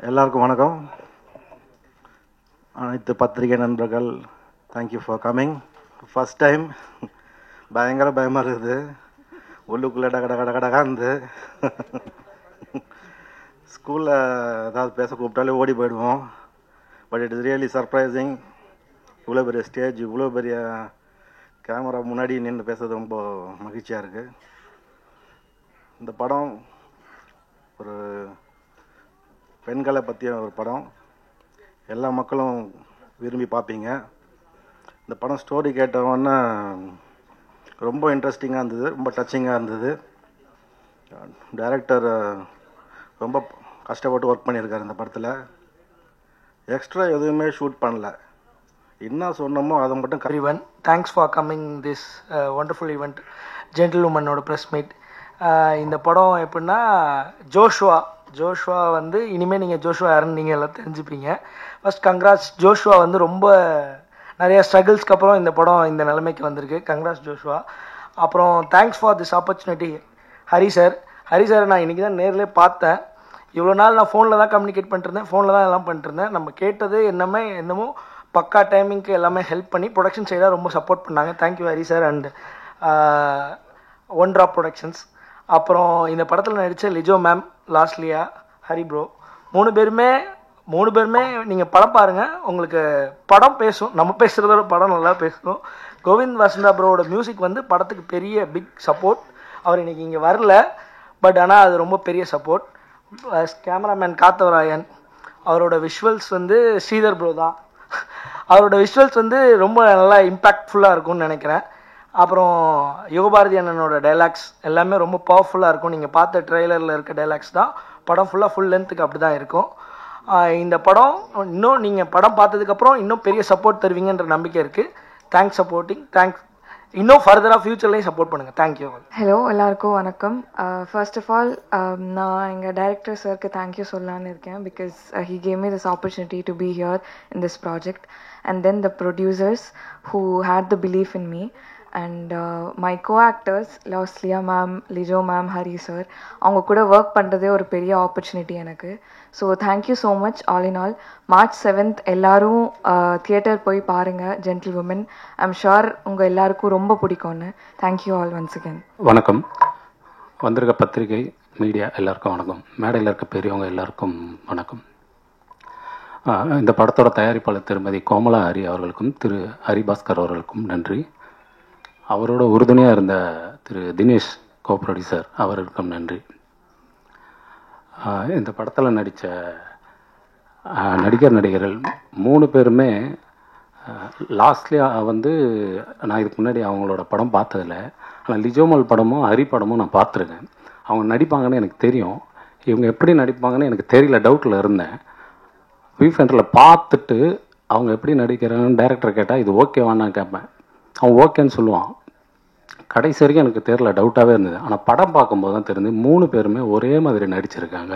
எல்லாருக்கும் வணக்கம். அனைத்து பத்திரிகை நண்பர்கள், thank you for coming. First time பயங்கர பயமாக இருக்குது. உள்ளுக்குள்ளே கடகடகடகாந்து ஸ்கூலில் ஏதாவது பேச கூப்பிட்டாலே ஓடி போயிடுவோம். But it is really surprising. இவ்வளோ பெரிய ஸ்டேஜ், இவ்வளோ பெரிய கேமரா முன்னாடி நின்று பேசுறது ரொம்ப மகிழ்ச்சியாக இருக்குது. இந்த படம் ஒரு பெண்களை பற்றிய ஒரு படம். எல்லா மக்களும் விரும்பி பார்ப்பீங்க. இந்த படம் ஸ்டோரி கேட்டவொன்னே ரொம்ப இன்ட்ரெஸ்டிங்காக இருந்தது, ரொம்ப டச்சிங்காக இருந்தது. டைரக்டர் ரொம்ப கஷ்டப்பட்டு ஒர்க் பண்ணியிருக்காரு இந்த படத்தில். எக்ஸ்ட்ரா எதுவுமே ஷூட் பண்ணல. என்ன சொன்னமோ அதை மட்டும். Everyone, thanks for coming this wonderful event, ஜென்டில்வுமனோட ப்ரெஸ் மீட். இந்த படம் எப்படின்னா, ஜோஷுவா வந்து இனிமேல் நீங்கள் ஜோஷுவா யாருன்னு நீங்கள் எல்லாம் தெரிஞ்சுப்பீங்க. First congrats Joshua. வந்து ரொம்ப நிறைய ஸ்ட்ரகிள்ஸ்க்கு அப்புறம் இந்த படம் இந்த நிலைமைக்கு வந்திருக்கு. Congrats Joshua. அப்புறம் thanks for this opportunity Hari sir. நான் இன்றைக்கி தான் நேரிலே பார்த்தேன். இவ்வளோ நாள் நான் ஃபோனில் தான் கம்யூனிகேட் பண்ணிட்டுருந்தேன், ஃபோனில் தான் எல்லாம் பண்ணிட்டுருந்தேன். நம்ம கேட்டது என்னமோ பக்கா டைமிங்க்கு எல்லாமே ஹெல்ப் பண்ணி ப்ரொடக்ஷன் சைடாக ரொம்ப சப்போர்ட் பண்ணாங்க. Thank you Hari sir and one drop productions. அப்புறம் இந்த படத்தில் நடித்த லிஜோ மேம், லாஸ்ட்லியா, ஹரி ப்ரோ, மூணு பேருமே நீங்கள் படம் பாருங்கள், உங்களுக்கு படம் பேசும். நம்ம பேசுகிறதோட படம் நல்லா பேசும். கோவிந்த் வசந்தா ப்ரோவோட மியூசிக் வந்து படத்துக்கு பெரிய பிக் சப்போர்ட். அவர் இன்றைக்கி இங்கே வரல, பட் ஆனால் அது ரொம்ப பெரிய சப்போர்ட். கேமராமேன் காத்தவராயன், அவரோட விஷுவல்ஸ் வந்து ஸ்ரீதர் ப்ரோ தான். அவரோட விஷுவல்ஸ் வந்து ரொம்ப நல்லா இம்பேக்ட்ஃபுல்லாக இருக்கும்னு நினைக்கிறேன். அப்புறம் யுகபாரதி அண்ணனோட டைலாக்ஸ் எல்லாமே ரொம்ப பவர்ஃபுல்லாக இருக்கும். நீங்கள் பார்த்த ட்ரெய்லரில் இருக்க டைலாக்ஸ் தான் படம் ஃபுல் லென்த்துக்கு அப்படி தான் இருக்கும். இந்த படம் இன்னும் நீங்கள் படம் பார்த்ததுக்கப்புறம் இன்னும் பெரிய சப்போர்ட் தருவீங்கன்ற நம்பிக்கை இருக்குது. Thanks supporting. தேங்க்ஸ். இன்னும் ஃபர்தராக ஃபியூச்சர்லேயும் சப்போர்ட் பண்ணுங்கள். தேங்க்யூ. ஹலோ, எல்லாருக்கும் வணக்கம். ஃபர்ஸ்ட் ஆஃப் ஆல் நான் எங்கள் டைரக்டர் சாருக்கு தேங்க்யூ சொல்லலான்னு இருக்கேன். Because he gave me this opportunity to be here in this project. And then the producers who had the belief in me. And my co-actors Losliya ma'am, Lijo ma'am, Hari sir, அவங்க கூட work பண்ணுறதே ஒரு பெரிய ஆப்பர்ச்சுனிட்டி எனக்கு. So thank you so much. All in all, March 7th எல்லோரும் theatre போய் பாருங்கள் ஜென்டில்வுமன். ஐம் ஷுர் உங்கள் எல்லாருக்கும் ரொம்ப பிடிக்கும்னு. Thank you all once again. வணக்கம். வந்திருக்க பத்திரிகை மீடியா எல்லாருக்கும் வணக்கம். மேடையில் இருக்க பெரியவங்க எல்லாருக்கும் வணக்கம். இந்த படத்தோட தயாரிப்பாளர் திருமதி கோமலா ஹரி அவர்களுக்கும் திரு ஹரிபாஸ்கர் அவர்களுக்கும் நன்றி. அவரோட உறுதுணையாக இருந்த திரு தினேஷ் கோ ப்ரொடியூசர் அவர்களுக்கும் நன்றி. இந்த படத்தில் நடித்த நடிகர்கள் 3 பேருமே லாஸ்ட்லியா வந்து நான் இதுக்கு முன்னாடி அவங்களோட படம் பார்த்ததில்ல. ஆனால் லிஜோமல் படமும் ஹரி படமும் நான் பார்த்துருக்கேன். அவங்க நடிப்பாங்கன்னு எனக்கு தெரியும். இவங்க எப்படி நடிப்பாங்கன்னு எனக்கு தெரியல, டவுட்டில் இருந்தேன். வியூ சென்டரில் பார்த்துட்டு அவங்க எப்படி நடிக்கிறாங்கன்னு டைரக்டர் கேட்டால் இது ஓகேவான்னு கேட்பேன். அவன் ஓகேன்னு சொல்லுவான். கடைசி வரைக்கும் எனக்கு தெரியல, டவுட்டாகவே இருந்தது. ஆனால் படம் பார்க்கும்போது தான் தெரிஞ்சு 3 பேருமே ஒரே மாதிரி நடிச்சிருக்காங்க.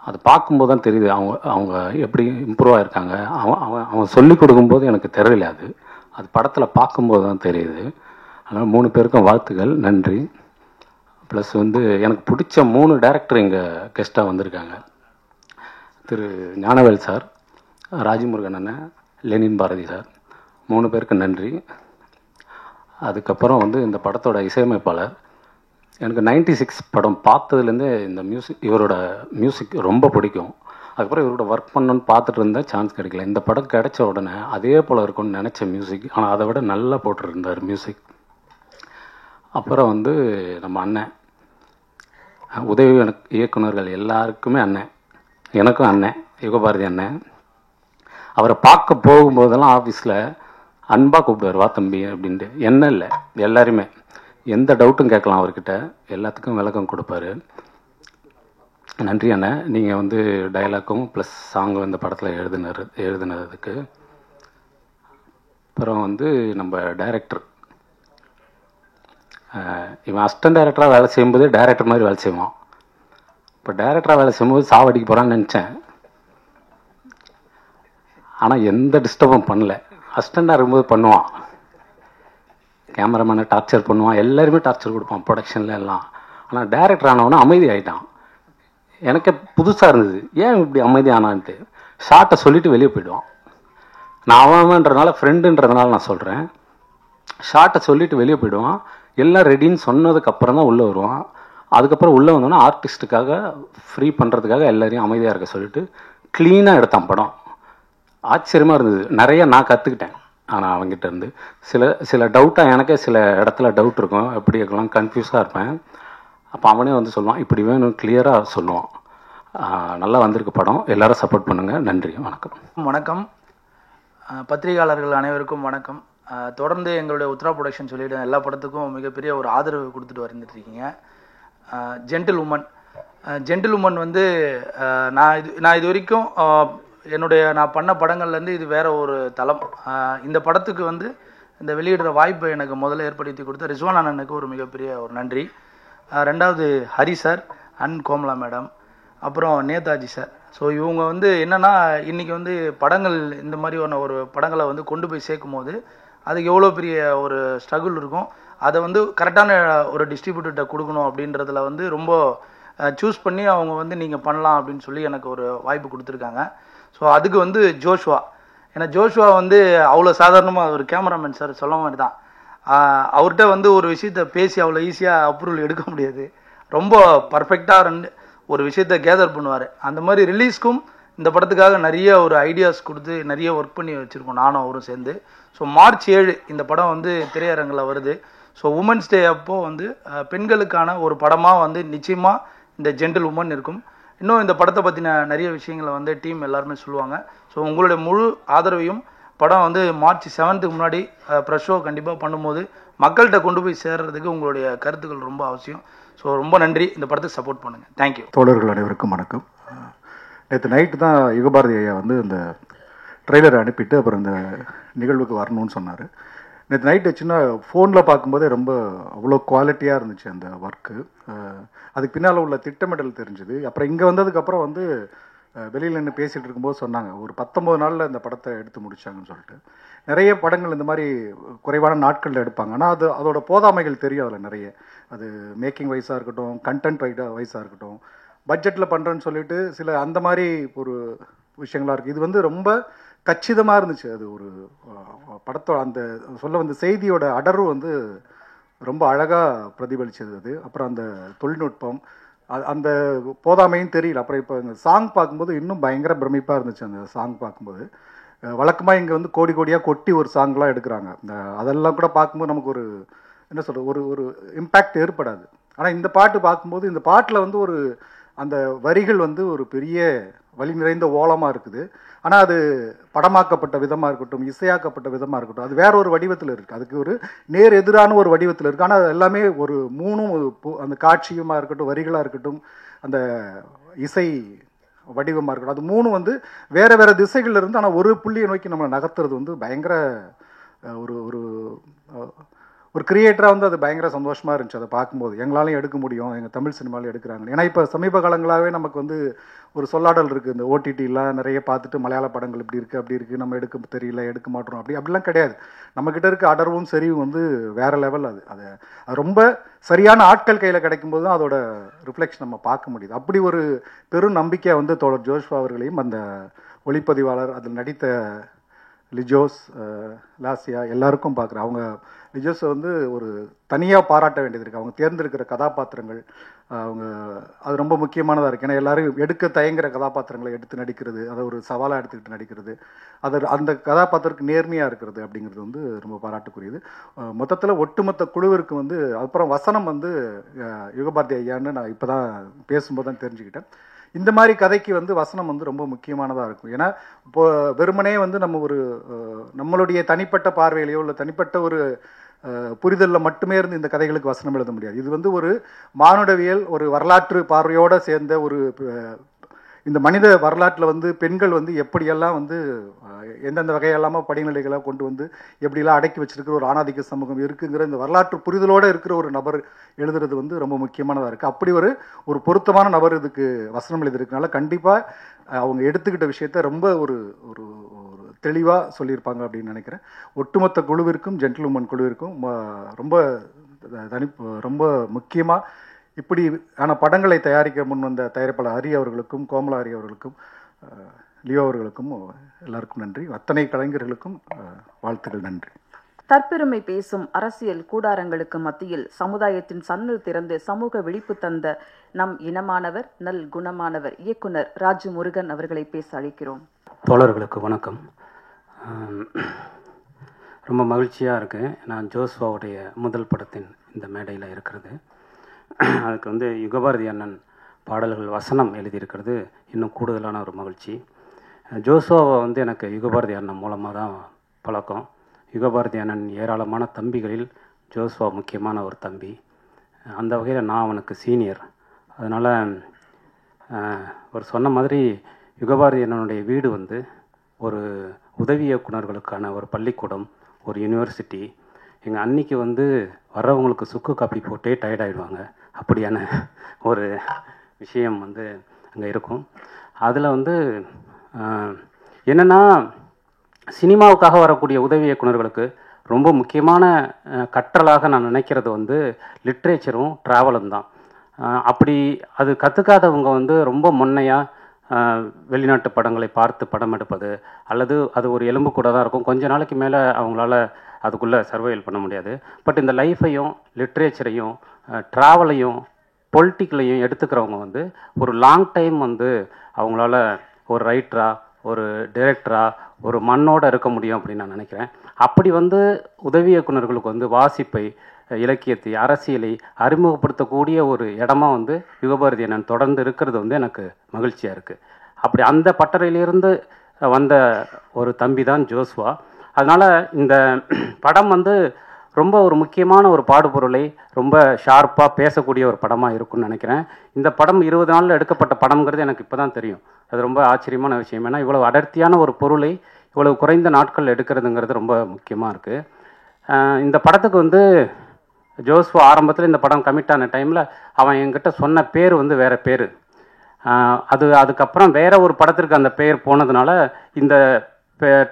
அது பார்க்கும்போது தான் தெரியுது அவங்க எப்படி இம்ப்ரூவ் ஆகிருக்காங்க. அவன் சொல்லிக் கொடுக்கும்போது எனக்கு தெரியல, அது படத்தில் பார்க்கும்போது தான் தெரியுது. அதனால் 3 பேருக்கும் வாழ்த்துக்கள், நன்றி. ப்ளஸ் வந்து எனக்கு பிடிச்ச 3 டைரக்டர் இங்கே கெஸ்ட்டாக வந்திருக்காங்க. திரு ஞானவேல் சார், ராஜமுருகன் அண்ணன், லெனின் பாரதி சார், 3 பேருக்கு நன்றி. அதுக்கப்புறம் வந்து இந்த படத்தோட இசையமைப்பாளர், எனக்கு 96 படம் பார்த்ததுலேருந்தே இந்த இவரோட மியூசிக் ரொம்ப பிடிக்கும். அதுக்கப்புறம் இவரோட ஒர்க் பண்ணணுன்னு பார்த்துட்டு இருந்தேன், சான்ஸ் கிடைக்கல. இந்த படம் கிடைச்ச உடனே அதே போல் இருக்கும்னு நினச்ச மியூசிக், ஆனால் அதை விட நல்லா போட்டுருந்தார் மியூசிக். அப்புறம் வந்து நம்ம அண்ணன், உதவி இயக்குனர்கள் எல்லாருக்குமே அண்ணன், எனக்கும் அண்ணன் யுகபாரதி அண்ணன். அவரை பார்க்க போகும்போதெல்லாம் ஆஃபீஸில் அன்பாக கூப்பிடுவார், வா தம்பி அப்படின்ட்டு. என்ன இல்லை, எல்லாருமே எந்த டவுட்டும் கேட்கலாம் அவர்கிட்ட, எல்லாத்துக்கும் விளக்கம் கொடுப்பாரு. நன்றி அண்ணன். நீங்கள் வந்து டைலாக்கும் ப்ளஸ் சாங்கும் இந்த படத்தில் எழுதுனதுக்கு. அப்புறம் வந்து நம்ம டைரக்டர், இவன் அசிஸ்டன்ட் டைரக்டராக வேலை செய்யும்போது டைரக்டர் மாதிரி வேலை செய்வான். இப்போ டைரக்டராக வேலை செய்யும்போது சாவடிக்க போகிறான்னு நினச்சேன். ஆனால் எந்த டிஸ்டர்பும் பண்ணல. அசிஸ்டண்டாக இருக்கும்போது பண்ணுவான், கேமராமேனை டார்ச்சர் பண்ணுவான், எல்லாருமே டார்ச்சர் கொடுப்பான் ப்ரொடக்ஷனில் எல்லாம். ஆனால் டைரக்டர் ஆனவனா அமைதி ஆகிட்டான். எனக்கு புதுசாக இருந்தது, ஏன் இப்படி அமைதியானான்ட்டு. ஷார்ட்டை சொல்லிவிட்டு வெளியே போயிடுவான். நான் அவன்றதுனால ஃப்ரெண்டுன்றதுனால நான் சொல்கிறேன். ஷார்ட்டை சொல்லிவிட்டு வெளியே போயிடுவான். எல்லாம் ரெடின்னு சொன்னதுக்கப்புறம் தான் உள்ளே வருவான். அதுக்கப்புறம் உள்ளே வந்தோன்னா ஆர்டிஸ்ட்டுக்காக ஃப்ரீ பண்ணுறதுக்காக எல்லாரையும் அமைதியாக இருக்க சொல்லிட்டு க்ளீனாக எடுத்தான் படம். ஆச்சரியமாக இருந்தது. நிறைய நான் கற்றுக்கிட்டேன். ஆனால் அவங்ககிட்ட இருந்து சில டவுட்டாக, எனக்கே சில இடத்துல டவுட் இருக்கும், எப்படி இருக்கலாம், கன்ஃபியூஸாக இருப்பேன். அப்போ அவனே வந்து சொல்லுவான், இப்படி வேணும், கிளியராக சொல்லுவான். நல்லா வந்திருக்கு படம். எல்லாரும் சப்போர்ட் பண்ணுங்கள். நன்றி, வணக்கம். வணக்கம். பத்திரிகையாளர்கள் அனைவருக்கும் வணக்கம். தொடர்ந்து எங்களுடைய உத்ரா ப்ரொடக்ஷன் சொல்லிவிடும் எல்லா படத்துக்கும் மிகப்பெரிய ஒரு ஆதரவு கொடுத்துட்டு வந்துட்டுருக்கீங்க. ஜென்டில் உமன் வந்து நான் இது வரைக்கும் நான் பண்ண படங்கள்லேருந்து இது வேற ஒரு தளம். இந்த படத்துக்கு வந்து இந்த வெளியிடுற வாய்ப்பை எனக்கு முதல்ல ஏற்படுத்தி கொடுத்த ரிஸ்வான் அண்ணனுக்கு ஒரு மிகப்பெரிய ஒரு நன்றி. ரெண்டாவது Hari sir and Komala madam, அப்புறம் நேதாஜி சார். ஸோ இவங்க வந்து என்னென்னா, இன்றைக்கி வந்து படங்கள் இந்த மாதிரியான ஒரு படங்களை வந்து கொண்டு போய் சேர்க்கும் போது அதுக்கு எவ்வளோ பெரிய ஒரு ஸ்ட்ரகிள் இருக்கும். அதை வந்து கரெக்டான ஒரு டிஸ்ட்ரிபியூட்டர்கிட்ட கொடுக்கணும் அப்படின்றதுல வந்து ரொம்ப சூஸ் பண்ணி அவங்க வந்து நீங்கள் பண்ணலாம் அப்படின்னு சொல்லி எனக்கு ஒரு வாய்ப்பு கொடுத்துருக்காங்க. ஸோ அதுக்கு வந்து ஜோஷ்வா, ஏன்னா ஜோஷ்வா வந்து அவ்வளோ சாதாரணமாக ஒரு கேமராமேன் சார் சொல்ல மாதிரி தான். அவர்கிட்ட வந்து ஒரு விஷயத்த பேசி அவ்வளோ ஈஸியாக அப்ரூவல் எடுக்க முடியாது. ரொம்ப பர்ஃபெக்டாக ஒரு விஷயத்த கேதர் பண்ணுவார். அந்த மாதிரி ரிலீஸ்க்கும் இந்த படத்துக்காக நிறைய ஒரு ஐடியாஸ் கொடுத்து நிறைய ஒர்க் பண்ணி வச்சுருக்கோம் நானும் அவரும் சேர்ந்து. ஸோ மார்ச் 7 இந்த படம் வந்து திரையரங்கில் வருது. ஸோ உமன்ஸ் டே அப்போது வந்து பெண்களுக்கான ஒரு படமாக வந்து நிச்சயமாக இந்த ஜென்டில் உமன் இருக்கும். இன்னும் இந்த படத்தை பற்றின நிறைய விஷயங்களை வந்து டீம் எல்லாருமே சொல்லுவாங்க. ஸோ உங்களுடைய முழு ஆதரவையும், படம் வந்து மார்ச் 7க்கு முன்னாடி ப்ரெஷ் ஷோ கண்டிப்பாக பண்ணும்போது மக்கள்கிட்ட கொண்டு போய் சேர்றதுக்கு உங்களுடைய கருத்துக்கள் ரொம்ப அவசியம். ஸோ ரொம்ப நன்றி. இந்த படத்துக்கு சப்போர்ட் பண்ணுங்கள். தேங்க்யூ. தோழர்கள் அனைவருக்கும் வணக்கம். நேற்று நைட்டு தான் யுகபாரதி ஐயா வந்து இந்த ட்ரெய்லரை அனுப்பிட்டு அப்புறம் இந்த நிகழ்வுக்கு வரணும்னு சொன்னார். நேற்று நைட்டு சின்ன ஃபோனில் பார்க்கும்போதே ரொம்ப அவ்வளோ குவாலிட்டியாக இருந்துச்சு அந்த ஒர்க்கு. அதுக்கு பின்னால் உள்ள திட்டமிடல் தெரிஞ்சுது. அப்புறம் இங்கே வந்ததுக்கப்புறம் வந்து வெளியில் நின்று பேசிகிட்டு இருக்கும்போது சொன்னாங்க, ஒரு 19 நாளில் இந்த படத்தை எடுத்து முடித்தாங்கன்னு சொல்லிட்டு. நிறைய படங்கள் இந்த மாதிரி குறைவான நாட்களில் எடுப்பாங்க. ஆனால் அதோட போதாமைகள் தெரியும் அதில் நிறைய. அது மேக்கிங் வைஸாக இருக்கட்டும், கண்டென்ட் வைஸாக இருக்கட்டும், பட்ஜெட்டில் பண்ணுறேன்னு சொல்லிட்டு சில அந்த மாதிரி ஒரு விஷயங்களாக இருக்குது. இது வந்து ரொம்ப கச்சிதமாக இருந்துச்சு. அது ஒரு படத்தோட அந்த சொல்ல வந்த செய்தியோட அடர்வு வந்து ரொம்ப அழகாக பிரதிபலிச்சது அது. அப்புறம் அந்த தொழில்நுட்பம், அந்த போதாமையும் தெரியல. அப்புறம் இப்போ இந்த சாங் பார்க்கும்போது இன்னும் பயங்கர பிரமிப்பாக இருந்துச்சு. அந்த சாங் பார்க்கும்போது வழக்கமாக இங்கே வந்து கோடி கோடியாக கொட்டி ஒரு சாங்லாம் எடுக்கிறாங்க. அதெல்லாம் கூட பார்க்கும்போது நமக்கு ஒரு என்ன சொல்கிறது, ஒரு இம்பேக்ட் ஏற்படாது. ஆனால் இந்த பாட்டு பார்க்கும்போது இந்த பாட்டில் வந்து ஒரு அந்த வரிகள் வந்து ஒரு பெரிய வலி நிறைந்த ஓலமாக இருக்குது. ஆனால் அது படமாக்கப்பட்ட விதமாக இருக்கட்டும், இசையாக்கப்பட்ட விதமாக இருக்கட்டும், அது வேற ஒரு வடிவத்தில் இருக்குது. அதுக்கு ஒரு நேர் எதிரான ஒரு வடிவத்தில் இருக்குது. ஆனால் அது எல்லாமே ஒரு மூணும், அந்த காட்சியுமாக இருக்கட்டும், வரிகளாக இருக்கட்டும், அந்த இசை வடிவமாக இருக்கட்டும், அது மூணும் வந்து வேற வேற திசைகள் இருந்து ஆனால் ஒரு புள்ளியை நோக்கி நம்ம நகர்த்துறது வந்து பயங்கர ஒரு ஒரு ஒரு கிரியேட்டராக வந்து அது பயங்கர சந்தோஷமாக இருந்துச்சு. அதை பார்க்கும்போது எங்களாலையும் எடுக்க முடியும், எங்கள் தமிழ் சினிமாவில் எடுக்கிறாங்க. ஏன்னா இப்போ சமீப காலங்களாகவே நமக்கு வந்து ஒரு சொல்லாடல் இருக்குது. இந்த ஓடிடிலாம் நிறைய பார்த்துட்டு மலையாள படங்கள் இப்படி இருக்குது அப்படி இருக்குது, நம்ம எடுக்க தெரியல, எடுக்க மாட்டோம், அப்படிலாம் கிடையாது. நம்மக்கிட்ட இருக்க அடர்வும் சரிவும் வந்து வேற லெவல். அது ரொம்ப சரியான ஆட்கள் கையில் கிடைக்கும்போது தான் அதோட ரிஃப்ளெக்ஷன் நம்ம பார்க்க முடியுது. அப்படி ஒரு பெரும் நம்பிக்கை வந்து தோழர் ஜோஷ்வா அவர்களையும் அந்த ஒளிப்பதிவாளர் அதில் நடித்த லிஜோஸ், லாசியா எல்லாருக்கும் பார்க்குறேன். அவங்க லிஜோஸை வந்து ஒரு தனியாக பாராட்ட வேண்டியது இருக்குது. அவங்க தேர்ந்தெடுக்கிற கதாபாத்திரங்கள் அவங்க அது ரொம்ப முக்கியமானதாக இருக்குது. ஏன்னா எல்லாரும் எடுக்க தயங்குற கதாபாத்திரங்களை எடுத்து நடிக்கிறது, அதை ஒரு சவாலாக எடுத்துக்கிட்டு நடிக்கிறது, அந்த கதாபாத்திரத்துக்கு நேர்மையாக இருக்கிறது அப்படிங்கிறது வந்து ரொம்ப பாராட்டுக்குரியது. மொத்தத்தில் ஒட்டுமொத்த குழுவிற்கு வந்து அப்புறம் வசனம் வந்து யுகபாரதி ஐயான்னு நான் இப்போ தான் பேசும்போது தான் தெரிஞ்சுக்கிட்டேன். இந்த மாதிரி கதைக்கு வந்து வசனம் வந்து ரொம்ப முக்கியமானதாக இருக்கும். ஏன்னா இப்போ வெறுமனே வந்து நம்மளுடைய தனிப்பட்ட பார்வையிலையோ இல்லை தனிப்பட்ட ஒரு புரிதலில் மட்டுமே இருந்து இந்த கதைகளுக்கு வசனம் எழுத முடியாது. இது வந்து ஒரு மானுடவியல், ஒரு வரலாற்று பார்வையோடு சேர்ந்த ஒரு இந்த மனித வரலாற்றில் வந்து பெண்கள் வந்து எப்படியெல்லாம் வந்து எந்தெந்த வகையெல்லாமல் படிநிலைகளாக கொண்டு வந்து எப்படிலாம் அடக்கி வச்சிருக்கிற ஒரு ஆணாதிக்க சமூகம் இருக்குங்கிற இந்த வரலாற்று புரிதலோடு இருக்கிற ஒரு நபர் எழுதுறது வந்து ரொம்ப முக்கியமானதாக இருக்குது. அப்படி ஒரு பொருத்தமான நபர் இதுக்கு வசனம் எழுதியிருக்கனால கண்டிப்பாக அவங்க எடுத்துக்கிட்ட விஷயத்த ரொம்ப ஒரு ஒரு தெளிவாக சொல்லியிருப்பாங்க அப்படின்னு நினைக்கிறேன். ஒட்டுமொத்த குழுவிற்கும், ஜென்டில் உமன் குழுவிற்கும் ரொம்ப முக்கியமாக இப்படி ஆன படங்களை தயாரிக்க முன் வந்த தயாரிப்பாளர் ஹரி அவர்களுக்கும், கோமலா ஹரி அவர்களுக்கும், லியோ அவர்களுக்கும் எல்லாருக்கும் நன்றி. அத்தனை கலைஞர்களுக்கும் வாழ்த்துக்கள். நன்றி. தற்பெருமை பேசும் அரசியல் கூடாரங்களுக்கு மத்தியில் சமுதாயத்தின் சன்னல் திறந்து சமூக விழிப்பு தந்த நம் இனமானவர், நல் குணமானவர் இயக்குனர் ராஜு முருகன் அவர்களை பேச அழைக்கிறோம். தோழர்களுக்கு வணக்கம். ரொம்ப மகிழ்ச்சியாக இருக்கேன். நான் ஜோஸ்வாவுடைய முதல் படத்தின் இந்த மேடையில் இருக்கிறது. அதுக்கு யுகபாரதி அண்ணன் பாடல்கள் வசனம் எழுதியிருக்கிறது இன்னும் கூடுதலான ஒரு மகிழ்ச்சி. ஜோஸ்வாவை எனக்கு யுகபாரதி அண்ணன் மூலமாக தான் பழக்கம். யுகபாரதி அண்ணன் ஏராளமான தம்பிகளில் ஜோஸ்வா முக்கியமான ஒரு தம்பி. அந்த வகையில் நான் அவனுக்கு சீனியர். அதனால் ஒரு சொன்ன மாதிரி யுகபாரதி அண்ணனுடைய வீடு ஒரு உதவி இயக்குனர்களுக்கான ஒரு பள்ளிக்கூடம், ஒரு யூனிவர்சிட்டி. எங்கள் அன்னிக்கு வர்றவங்களுக்கு சுக்கு காப்பி போட்டே டயர்டாயிடுவாங்க. அப்படியான ஒரு விஷயம் அங்கே இருக்கும். அதில் என்னென்னா, சினிமாவுக்காக வரக்கூடிய உதவி இயக்குனர்களுக்கு ரொம்ப முக்கியமான கற்றலாக நான் நினைக்கிறது லிட்ரேச்சரும் ட்ராவலும் தான். அப்படி அது கற்றுக்காதவங்க ரொம்ப முன்னையாக வெளிநாட்டு படங்களை பார்த்து படம் எடுப்பது, அல்லது அது ஒரு எலும்பு கூட தான் இருக்கும். கொஞ்ச நாளைக்கு மேலே அவங்களால அதுக்குள்ளே சர்வைவல் பண்ண முடியாது. பட் இந்த லைஃப்பையும் லிட்ரேச்சரையும் ட்ராவலையும் பொலிட்டிக்கலையும் எடுத்துக்கிறவங்க ஒரு லாங் டைம் அவங்களால ஒரு ரைட்டராக, ஒரு டைரக்டராக, ஒரு மண்ணோடு இருக்க முடியும் அப்படின்னு நான் நினைக்கிறேன். அப்படி உதவி இயக்குனர்களுக்கு வாசிப்பை, இலக்கியத்தை, அரசியலை அறிமுகப்படுத்தக்கூடிய ஒரு இடமா யுகபாரதி அண்ணன் தொடர்ந்து இருக்கிறது எனக்கு மகிழ்ச்சியாக இருக்குது. அப்படி அந்த பட்டறையிலிருந்து வந்த ஒரு தம்பி தான் ஜோஸ்வா. அதனால் இந்த படம் ரொம்ப ஒரு முக்கியமான ஒரு பாடுபொருளை ரொம்ப ஷார்ப்பாக பேசக்கூடிய ஒரு படமாக இருக்கும்னு நினைக்கிறேன். இந்த படம் 20 நாளில் எடுக்கப்பட்ட படம்ங்கிறது எனக்கு இப்போ தான் தெரியும். அது ரொம்ப ஆச்சரியமான விஷயம். ஏன்னா இவ்வளவு அடர்த்தியான ஒரு பொருளை இவ்வளவு குறைந்த நாட்கள் எடுக்கிறதுங்கிறது ரொம்ப முக்கியமாக இருக்குது. இந்த படத்துக்கு ஜோஸ்வா ஆரம்பத்தில் இந்த படம் கமிட் ஆன டைமில் அவன் என்கிட்ட சொன்ன பேர் வேறு பேர். அதுக்கப்புறம் வேற ஒரு படத்திற்கு அந்த பேர் போனதுனால இந்த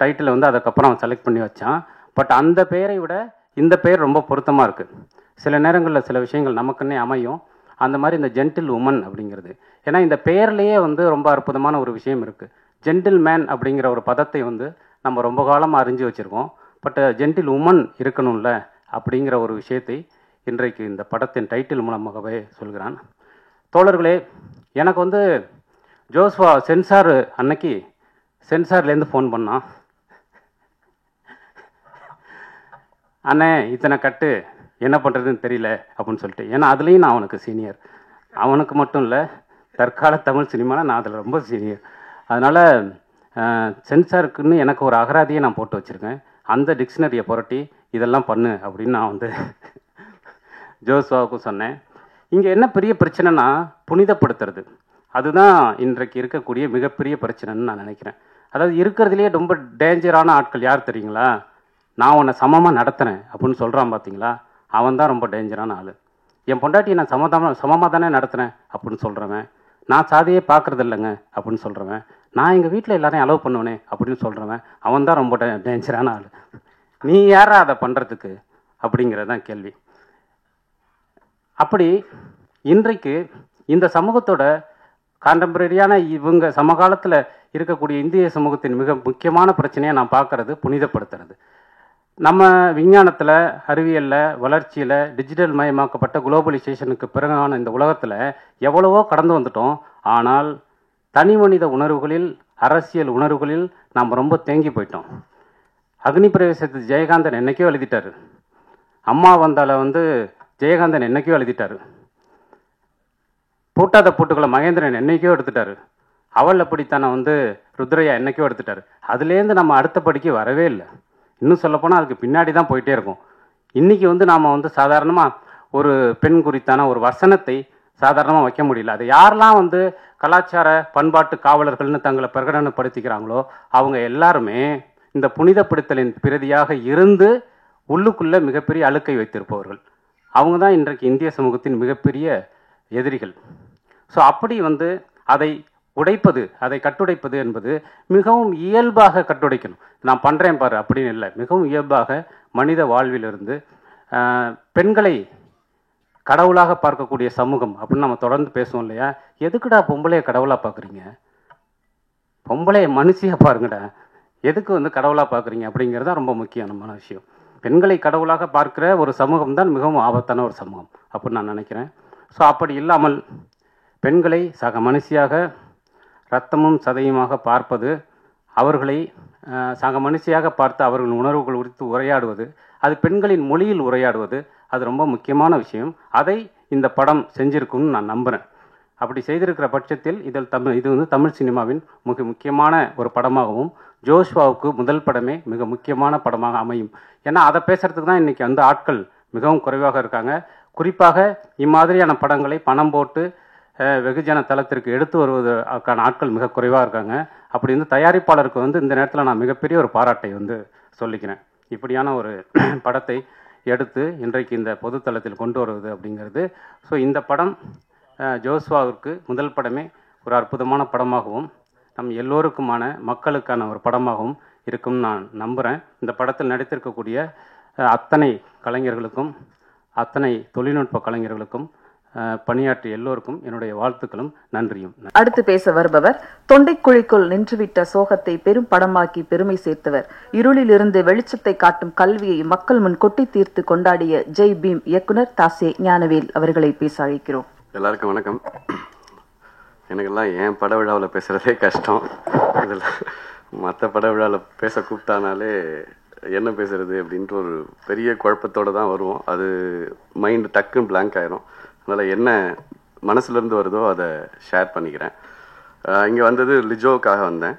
டைட்டில் அதுக்கப்புறம் அவன் செலக்ட் பண்ணி வச்சான். பட் அந்த பேரை விட இந்த பேர் ரொம்ப பொருத்தமாக இருக்குது. சில நேரங்களில் சில விஷயங்கள் நமக்குன்னே அமையும். அந்த மாதிரி இந்த ஜென்டில் உமன் அப்படிங்கிறது, ஏன்னா இந்த பெயர்லேயே ரொம்ப அற்புதமான ஒரு விஷயம் இருக்குது. ஜென்டில் மேன் அப்படிங்கிற ஒரு பதத்தை நம்ம ரொம்ப காலமாக அறிஞ்சு வச்சுருக்கோம். பட் ஜென்டில் உமன் இருக்கணும்ல அப்படிங்கிற ஒரு விஷயத்தை இன்றைக்கு இந்த படத்தின் டைட்டில் மூலமாகவே சொல்கிறான். தோழர்களே, எனக்கு ஜோஸ்வா சென்சார் அன்னைக்கு சென்சார்லேருந்து ஃபோன் பண்ணான். அண்ணே இத்தனை கட்டு என்ன பண்ணுறதுன்னு தெரியல அப்படின்னு சொல்லிட்டு. ஏன்னா அதுலேயும் நான் அவனுக்கு சீனியர். அவனுக்கு மட்டும் இல்லை, தற்கால தமிழ் சினிமாவில் நான் அதில் ரொம்ப சீனியர். அதனால் சென்சாருக்குன்னு எனக்கு ஒரு அகராதியை நான் போட்டு வச்சுருக்கேன். அந்த டிக்ஷனரியை புரட்டி இதெல்லாம் பண்ணு அப்படின்னு நான் ஜோஸ்வாவுக்கும் சொன்னேன். இங்கே என்ன பெரிய பிரச்சனைனா புனிதப்படுத்துறது. அதுதான் இன்றைக்கு இருக்கக்கூடிய மிகப்பெரிய பிரச்சனைன்னு நான் நினைக்கிறேன். அதாவது இருக்கிறதுலேயே ரொம்ப டேஞ்சரான ஆட்கள் யார் தெரியுங்களா? நான் உன்னை சமமாக நடத்துகிறேன் அப்படின்னு சொல்கிறான் பார்த்தீங்களா, அவன் தான் ரொம்ப டேஞ்சரான ஆள். என் பொண்டாட்டியை நான் சமமாக தானே நடத்துகிறேன் அப்படின்னு சொல்கிறவன், நான் சாதியே பார்க்குறது இல்லைங்க அப்படின்னு சொல்கிறவன், நான் எங்கள் வீட்டில் எல்லாரையும் அலோவ் பண்ணுவேனே அப்படின்னு சொல்கிறவன், அவன் தான் ரொம்ப டேஞ்சரான ஆள். நீ யாரா அதை பண்ணுறதுக்கு அப்படிங்கிறது தான் கேள்வி. அப்படி இன்றைக்கு இந்த சமூகத்தோட கான்டெம்பரரியான இவங்க சமகாலத்தில் இருக்கக்கூடிய இந்திய சமூகத்தின் மிக முக்கியமான பிரச்சனையை நான் பார்க்குறது புனிதப்படுத்துறது. நம்ம விஞ்ஞானத்தில், அறிவியலில், வளர்ச்சியில், டிஜிட்டல் மயமாக்கப்பட்ட குளோபலைசேஷனுக்கு பிறகான இந்த உலகத்தில் எவ்வளவோ கடந்து வந்துட்டோம். ஆனால் தனி மனித உணர்வுகளில், அரசியல் உணர்வுகளில் நாம் ரொம்ப தேங்கி போயிட்டோம். அக்னி பிரவேசத்தை ஜெயகாந்தன் என்னைக்கோ எழுதிட்டார். அம்மா வந்தால ஜெயகாந்தன் என்னைக்கோ எழுதிட்டார். பூட்டாத பூட்டுக்களை மகேந்திரன் என்னைக்கோ எடுத்துட்டாரு. அவள் அப்படித்தானே ருத்ரையா என்னைக்கோ எடுத்துட்டாரு. அதுலேருந்து நம்ம அடுத்த படிக்கு வரவே இல்லை. இன்னும் சொல்லப்போனால் அதுக்கு பின்னாடி தான் போயிட்டே இருக்கும். இன்றைக்கி நாம் சாதாரணமாக ஒரு பெண் குறித்தான ஒரு வசனத்தை சாதாரணமாக வைக்க முடியல. அது யாரெல்லாம் கலாச்சார பண்பாட்டு காவலர்கள்னு தங்களை பிரகடனப்படுத்திக்கிறாங்களோ அவங்க எல்லாருமே இந்த புனிதப்படுத்தலின் பிரதியாக இருந்து உள்ளுக்குள்ளே மிகப்பெரிய அழுக்கை வைத்திருப்பவர்கள். அவங்க தான் இன்றைக்கு இந்திய சமூகத்தின் மிகப்பெரிய எதிரிகள். ஸோ அப்படி அதை உடைப்பது, அதை கட்டுடைப்பது என்பது மிகவும் இயல்பாக கட்டுடைக்கணும். நான் பண்ணுறேன் பாரு அப்படின்னு இல்லை, மிகவும் இயல்பாக மனித வாழ்விலிருந்து பெண்களை கடவுளாக பார்க்கக்கூடிய சமூகம் அப்படின்னு நம்ம தொடர்ந்து பேசுவோம் இல்லையா? எதுக்குடா பொம்பளையை கடவுளாக பார்க்குறீங்க? பொம்பளையை மனுஷியாக பாருங்கடா. எதுக்கு வந்து கடவுளாக பார்க்குறீங்க அப்படிங்கிறது தான் ரொம்ப முக்கியமான விஷயம். பெண்களை கடவுளாக பார்க்குற ஒரு சமூகம் தான் மிகவும் ஆபத்தான ஒரு சமூகம் அப்படின்னு நான் நினைக்கிறேன். ஸோ அப்படி இல்லாமல் பெண்களை சக மனுஷியாக இரத்தமும் சதையுமாக பார்ப்பது, அவர்களை சக மனுஷியாக பார்த்து அவர்களின் உணர்வுகள் குறித்து உரையாடுவது, அது பெண்களின் மொழியில் உரையாடுவது, அது ரொம்ப முக்கியமான விஷயம். அதை இந்த படம் செஞ்சிருக்குன்னு நான் நம்புகிறேன். அப்படி செய்திருக்கிற பட்சத்தில் இது வந்து தமிழ் சினிமாவின் மிக முக்கியமான ஒரு படமாகவும், ஜோஷ்வாவுக்கு முதல் படமே மிக முக்கியமான படமாக அமையும். ஏன்னா அதை பேசுகிறதுக்கு தான் இன்றைக்கி வந்து ஆட்கள் மிகவும் குறைவாக இருக்காங்க. குறிப்பாக இம்மாதிரியான படங்களை பணம் போட்டு வெகுஜன தளத்திற்கு எடுத்து வருவதற்கான ஆட்கள் மிக குறைவாக இருக்காங்க. அப்படி வந்து தயாரிப்பாளருக்கு வந்து இந்த நேரத்தில் நான் மிகப்பெரிய ஒரு பாராட்டை வந்து சொல்லிக்கிறேன். இப்படியான ஒரு படத்தை எடுத்து இன்றைக்கு இந்த பொதுத்தளத்தில் கொண்டு வருவது அப்படிங்கிறது. ஸோ இந்த படம் ஜோஷ்வாவிற்கு முதல் படமே ஒரு அற்புதமான படமாகவும் நம் எல்லோருக்குமான மக்களுக்கான ஒரு படமாகவும் இருக்கும்னு நான் நம்புகிறேன். இந்த படத்தில் நடித்திருக்கக்கூடிய அத்தனை கலைஞர்களுக்கும் அத்தனை தொழில்நுட்ப கலைஞர்களுக்கும் பணியாற்றிய எல்லோருக்கும் என்னுடைய வாழ்த்துக்களும் நன்றியும். அடுத்து பேச வருபவர் தொண்டைக்குழிக்குள் நின்றுவிட்ட சோகத்தை பெரும் படமாக்கி பெருமை சேர்த்தவர், இருளிலிருந்து வெளிச்சத்தை காட்டும் கல்வியை மக்கள் முன் கொட்டி தீர்த்து கொண்டாடிய ஜெய் பீம் இயக்குனர் தாசே ஞானவேல் அவர்களை பேச அழைக்கிறோம். எல்லாருக்கும் வணக்கம். எனக்கெல்லாம் என் பட விழாவில் பேசுகிறதே கஷ்டம். இதில் மற்ற பட விழாவில் பேச கூப்பிட்டானாலே என்ன பேசுறது அப்படின்ட்டு ஒரு பெரிய குழப்பத்தோடு தான் வருவோம். அது மைண்டு டக்குன்னு பிளாங்க் ஆயிரும். அதனால் என்ன மனசுலேருந்து வருதோ அதை ஷேர் பண்ணிக்கிறேன். இங்கே வந்தது லிஜோவுக்காக வந்தேன்.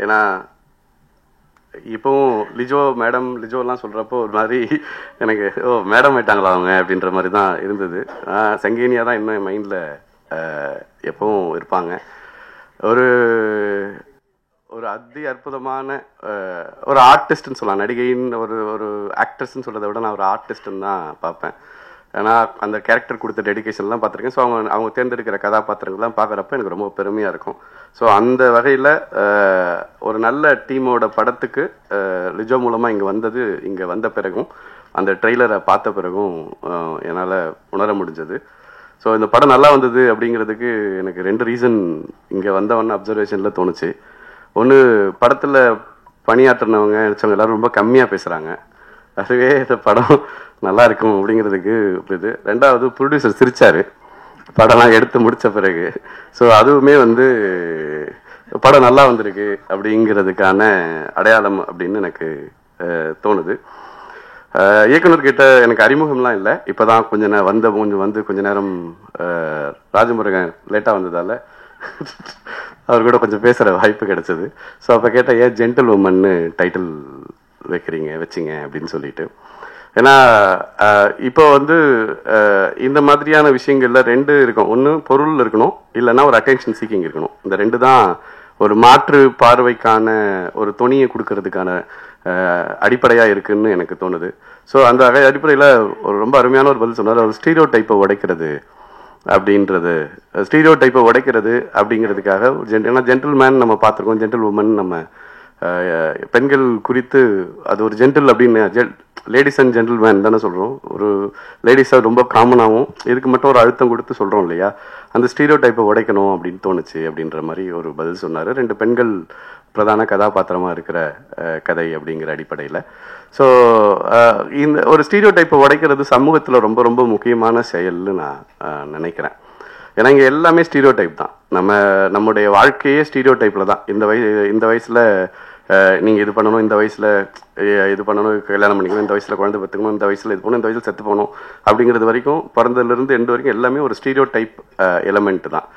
ஏன்னா இப்போவும் லிஜோலாம் சொல்கிறப்போ ஒரு மாதிரி எனக்கு மேடம் ஆயிட்டாங்களா அவங்க அப்படின்ற மாதிரி தான் இருந்தது. சங்கீனியாக தான் இன்னும் என் மைண்டில் எப்பவும் இருப்பாங்க. ஒரு அதி அற்புதமான ஒரு ஆர்டிஸ்ட்னு சொல்லலாம். நடிகைன்னு ஒரு ஆக்ட்ரஸ்ன்னு சொல்கிறத விட நான் ஒரு ஆர்டிஸ்ட்னு தான் பார்ப்பேன். ஏன்னா அந்த கேரக்டர் கொடுத்த டெடிக்கேஷன்லாம் பார்த்துருக்கேன். ஸோ அவங்க தேர்ந்தெடுக்கிற கதாபாத்திரங்கள்லாம் பார்க்குறப்ப எனக்கு ரொம்ப பெருமையாக இருக்கும். ஸோ அந்த வகையில் ஒரு நல்ல டீமோட படத்துக்கு லிஜோ மூலமாக இங்கே வந்த பிறகும் அந்த ட்ரெய்லரை பார்த்த பிறகும் என்னால் உணர முடிஞ்சது. ஸோ இந்த படம் நல்லா வந்தது அப்படிங்கிறதுக்கு எனக்கு 2 ரீசன் இங்கே வந்தவொன்னு அப்சர்வேஷனில் தோணுச்சு. ஒன்று, படத்தில் பணியாற்றினவங்க நினச்சவங்க எல்லோரும் ரொம்ப கம்மியாக பேசுகிறாங்க. அதுவே இந்த படம் நல்லா இருக்கும் அப்படிங்கிறதுக்கு இது. 2வது, ப்ரொடியூசர் சிரிச்சார் படம்லாம் எடுத்து முடித்த பிறகு. ஸோ அதுவுமே வந்து படம் நல்லா வந்திருக்கு அப்படிங்கிறதுக்கான அடையாளம் அப்படின்னு எனக்கு தோணுது. இயக்குனர்கிட்ட எனக்கு அறிமுகம்லாம் இல்லை. இப்போ தான் கொஞ்சம் நேரம் ராஜமுருகன் லேட்டாக வந்ததால் அவர் கூட கொஞ்சம் பேசுகிற வாய்ப்பு கிடைச்சது. ஸோ அப்போ கேட்டால் ஏன் ஜென்டில் உமன்னு டைட்டில் வச்சிங்க அப்படின்னு சொல்லிட்டு. ஏன்னா இப்போ வந்து இந்த மாதிரியான விஷயங்கள்ல 2 இருக்கும். ஒன்று பொருள் இருக்கணும், இல்லைன்னா ஒரு அட்டென்ஷன் சீக்கிங் இருக்கணும். இந்த 2 தான் ஒரு மாற்று பார்வைக்கான ஒரு துணியை கொடுக்கறதுக்கான அடிப்படையாக இருக்குன்னு எனக்கு தோணுது. ஸோ அந்த அடிப்படையில் ஒரு ரொம்ப அருமையான ஒரு பதில் சொன்னார். ஒரு ஸ்டீரியோ டைப்பை உடைக்கிறது அப்படிங்கிறதுக்காக ஏன்னா ஜென்டில்மேன் நம்ம பார்த்துருக்கோம், ஜென்டில் உமன் நம்ம பெண்கள் குறித்து அது ஒரு ஜென்டில் அப்படின்னு லேடிஸ் அண்ட் ஜென்டில்மேன் தானே சொல்கிறோம். ஒரு லேடிஸாக ரொம்ப காமனாகவும் இதுக்கு மட்டும் ஒரு அழுத்தம் கொடுத்து சொல்கிறோம் இல்லையா? அந்த ஸ்டீரியோ டைப்பை உடைக்கணும் அப்படின்னு தோணுச்சு அப்படின்ற மாதிரி ஒரு பதில் சொன்னார். 2 பெண்கள் பிரதான கதாபாத்திரமாக இருக்கிற கதை அப்படிங்கிற அடிப்படையில். ஸோ இந்த ஒரு ஸ்டீரியோ டைப்பை உடைக்கிறது சமூகத்தில் ரொம்ப ரொம்ப முக்கியமான செயல்னு நான் நினைக்கிறேன். ஏன்னா இங்கே எல்லாமே ஸ்டீரியோ டைப் தான். நம்முடைய வாழ்க்கையே ஸ்டீரியோ டைப்பில் தான். இந்த வயசில் நீங்கள் இது பண்ணணும், இந்த வயசில் இது பண்ணணும், கல்யாணம் பண்ணிக்கணும், இந்த வயசில் குழந்தை பெற்றுக்கணும், இந்த வயசில் இது போகணும், இந்த வயசில் செத்து போகணும் அப்படிங்கிறது வரைக்கும், பிறந்ததுலேருந்து எண்டு வரைக்கும் எல்லாமே ஒரு ஸ்டீரியோ டைப் எலமெண்ட் தான்.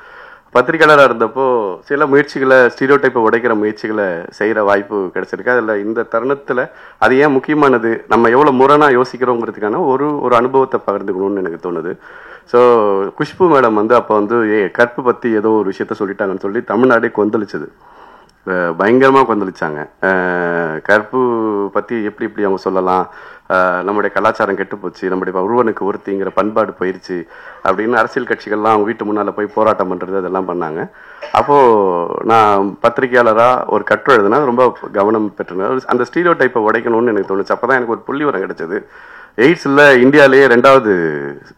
பத்திரிகையாளராக இருந்தப்போ சில முயற்சிகளை ஸ்டீரியோ டைப்பை உடைக்கிற முயற்சிகளை செய்கிற வாய்ப்பு கிடைச்சிருக்கு. அதில் இந்த தருணத்தில் அது ஏன் முக்கியமானது, நம்ம எவ்வளோ முரணாக யோசிக்கிறோங்கிறதுக்கான ஒரு அனுபவத்தை பகிர்ந்துக்கணும்னு எனக்கு தோணுது. ஸோ குஷ்பு மேடம் வந்து அப்போ வந்து கற்பு பற்றி ஏதோ ஒரு விஷயத்த சொல்லிட்டாங்கன்னு சொல்லி தமிழ்நாடே கொந்தளிச்சது, பயங்கரமாக கொந்தளிச்சாங்க. கற்பு பற்றி எப்படி அவங்க சொல்லலாம், நம்முடைய கலாச்சாரம் கெட்டு போச்சு, நம்முடைய ஒருவனுக்கு ஒருத்திங்கிற பண்பாடு போயிடுச்சு அப்படின்னு அரசியல் கட்சிகள்லாம் அவங்க வீட்டு முன்னால் போய் போராட்டம் பண்ணுறது அதெல்லாம் பண்ணாங்க. அப்போது நான் பத்திரிகையாளராக ஒரு கட்டுரை எழுதுனா ரொம்ப கவனம் பெற்றுனேன். அந்த ஸ்டீரியோ டைப்பை உடைக்கணும்னு எனக்கு தோணுச்சு. அப்போ தான் எனக்கு ஒரு புள்ளி வரம் கிடைச்சது. எய்ட்ஸில் இந்தியாவிலேயே 2வது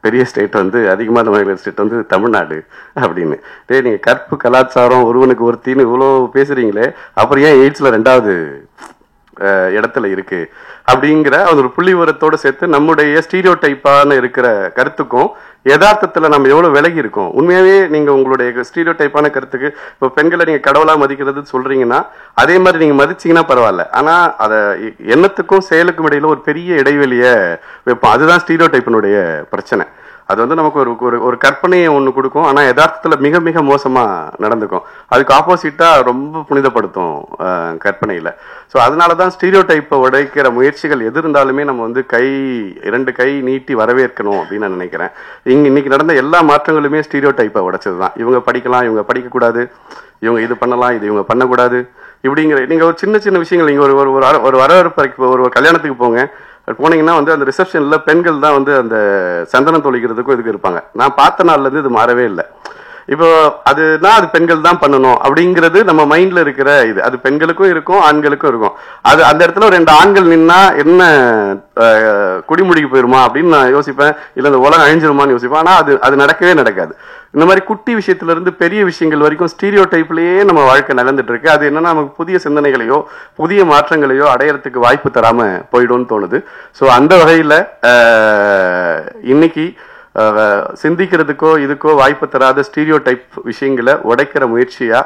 பெரிய ஸ்டேட் வந்து அதிகமான நோயாளிகள் ஸ்டேட் வந்து தமிழ்நாடு அப்படின்னு. நீங்கள் கற்பு கலாச்சாரம் ஒருவனுக்கு ஒருத்தின்னு இவ்வளோ பேசுறீங்களே, அப்புறம் ஏன் எய்ட்ஸில் 2வது இடத்துல இருக்கு அப்படிங்கிற ஒரு புள்ளி விவரத்தோடு சேர்த்து நம்முடைய ஸ்டீரியோ டைப்பான இருக்கிற கருத்துக்கும் யதார்த்தத்தில் நம்ம எவ்வளோ விலகி இருக்கோம். உண்மையாகவே நீங்கள் உங்களுடைய ஸ்டீரியோ டைப்பான கருத்துக்கு இப்போ பெண்களை நீங்கள் கடவுளாக மதிக்கிறது சொல்றீங்கன்னா அதே மாதிரி நீங்கள் மதிச்சிங்கன்னா பரவாயில்ல. ஆனால் அதை எண்ணத்துக்கும் செயலுக்கும் இடையில ஒரு பெரிய இடைவெளியை வைப்போம். அதுதான் ஸ்டீரியோ டைப்பினுடைய பிரச்சனை. அது வந்து நமக்கு ஒரு கற்பனையை ஒன்று கொடுக்கும், ஆனால் யதார்த்தத்தில் மிக மிக மோசமாக நடந்துக்கும். அதுக்கு ஆப்போசிட்டாக ரொம்ப புனிதப்படுத்தும் கற்பனையில். ஸோ அதனால தான் ஸ்டீரியோ டைப்பை உடைக்கிற முயற்சிகள் எது இருந்தாலுமே நம்ம வந்து 2 கை நீட்டி வரவேற்கணும் அப்படின்னு நான் நினைக்கிறேன். இன்னைக்கு நடந்த எல்லா மாற்றங்களுமே ஸ்டீரியோ டைப்பை உடைச்சது தான். இவங்க படிக்கலாம், இவங்க படிக்கக்கூடாது, இவங்க இது பண்ணலாம், இது இவங்க பண்ணக்கூடாது இப்படிங்கிற நீங்கள் ஒரு சின்ன சின்ன விஷயங்கள் நீங்கள் ஒரு வரவேற்பு ஒரு கல்யாணத்துக்கு போனீங்கன்னா வந்து அந்த ரிசப்ஷனில் பெண்கள் தான் வந்து அந்த சந்தனம் தொளிக்கிறதுக்கும் இதுக்கு இருப்பாங்க. நான் பார்த்த நாள்லேருந்து இது மாறவே இல்லை. இப்போ அதுனா அது பெண்கள் தான் பண்ணணும் அப்படிங்கிறது நம்ம மைண்ட்ல இருக்கிற இது. அது பெண்களுக்கும் இருக்கும், ஆண்களுக்கும் இருக்கும். அது அந்த இடத்துல 2 ஆண்கள் நின்னா என்ன குடிமுடிக்கு போயிருமா அப்படின்னு நான் யோசிப்பேன், இல்லை இந்த உலகம் அழிஞ்சிருமான்னு யோசிப்பேன். ஆனால் அது நடக்கவே நடக்காது. இந்த மாதிரி குட்டி விஷயத்துல இருந்து பெரிய விஷயங்கள் வரைக்கும் ஸ்டீரியோ டைப்லயே நம்ம வாழ்க்கை நடந்துட்டு இருக்கு. அது என்னன்னா நமக்கு புதிய சிந்தனைகளையோ புதிய மாற்றங்களையோ அடையறதுக்கு வாய்ப்பு தராம போயிடும்னு தோணுது. ஸோ அந்த வகையில இன்னைக்கு சிந்திக்கிறதுக்கோ இதுக்கோ வாய்ப்பு தராத ஸ்டீரியோ டைப் விஷயங்களை உடைக்கிற முயற்சியா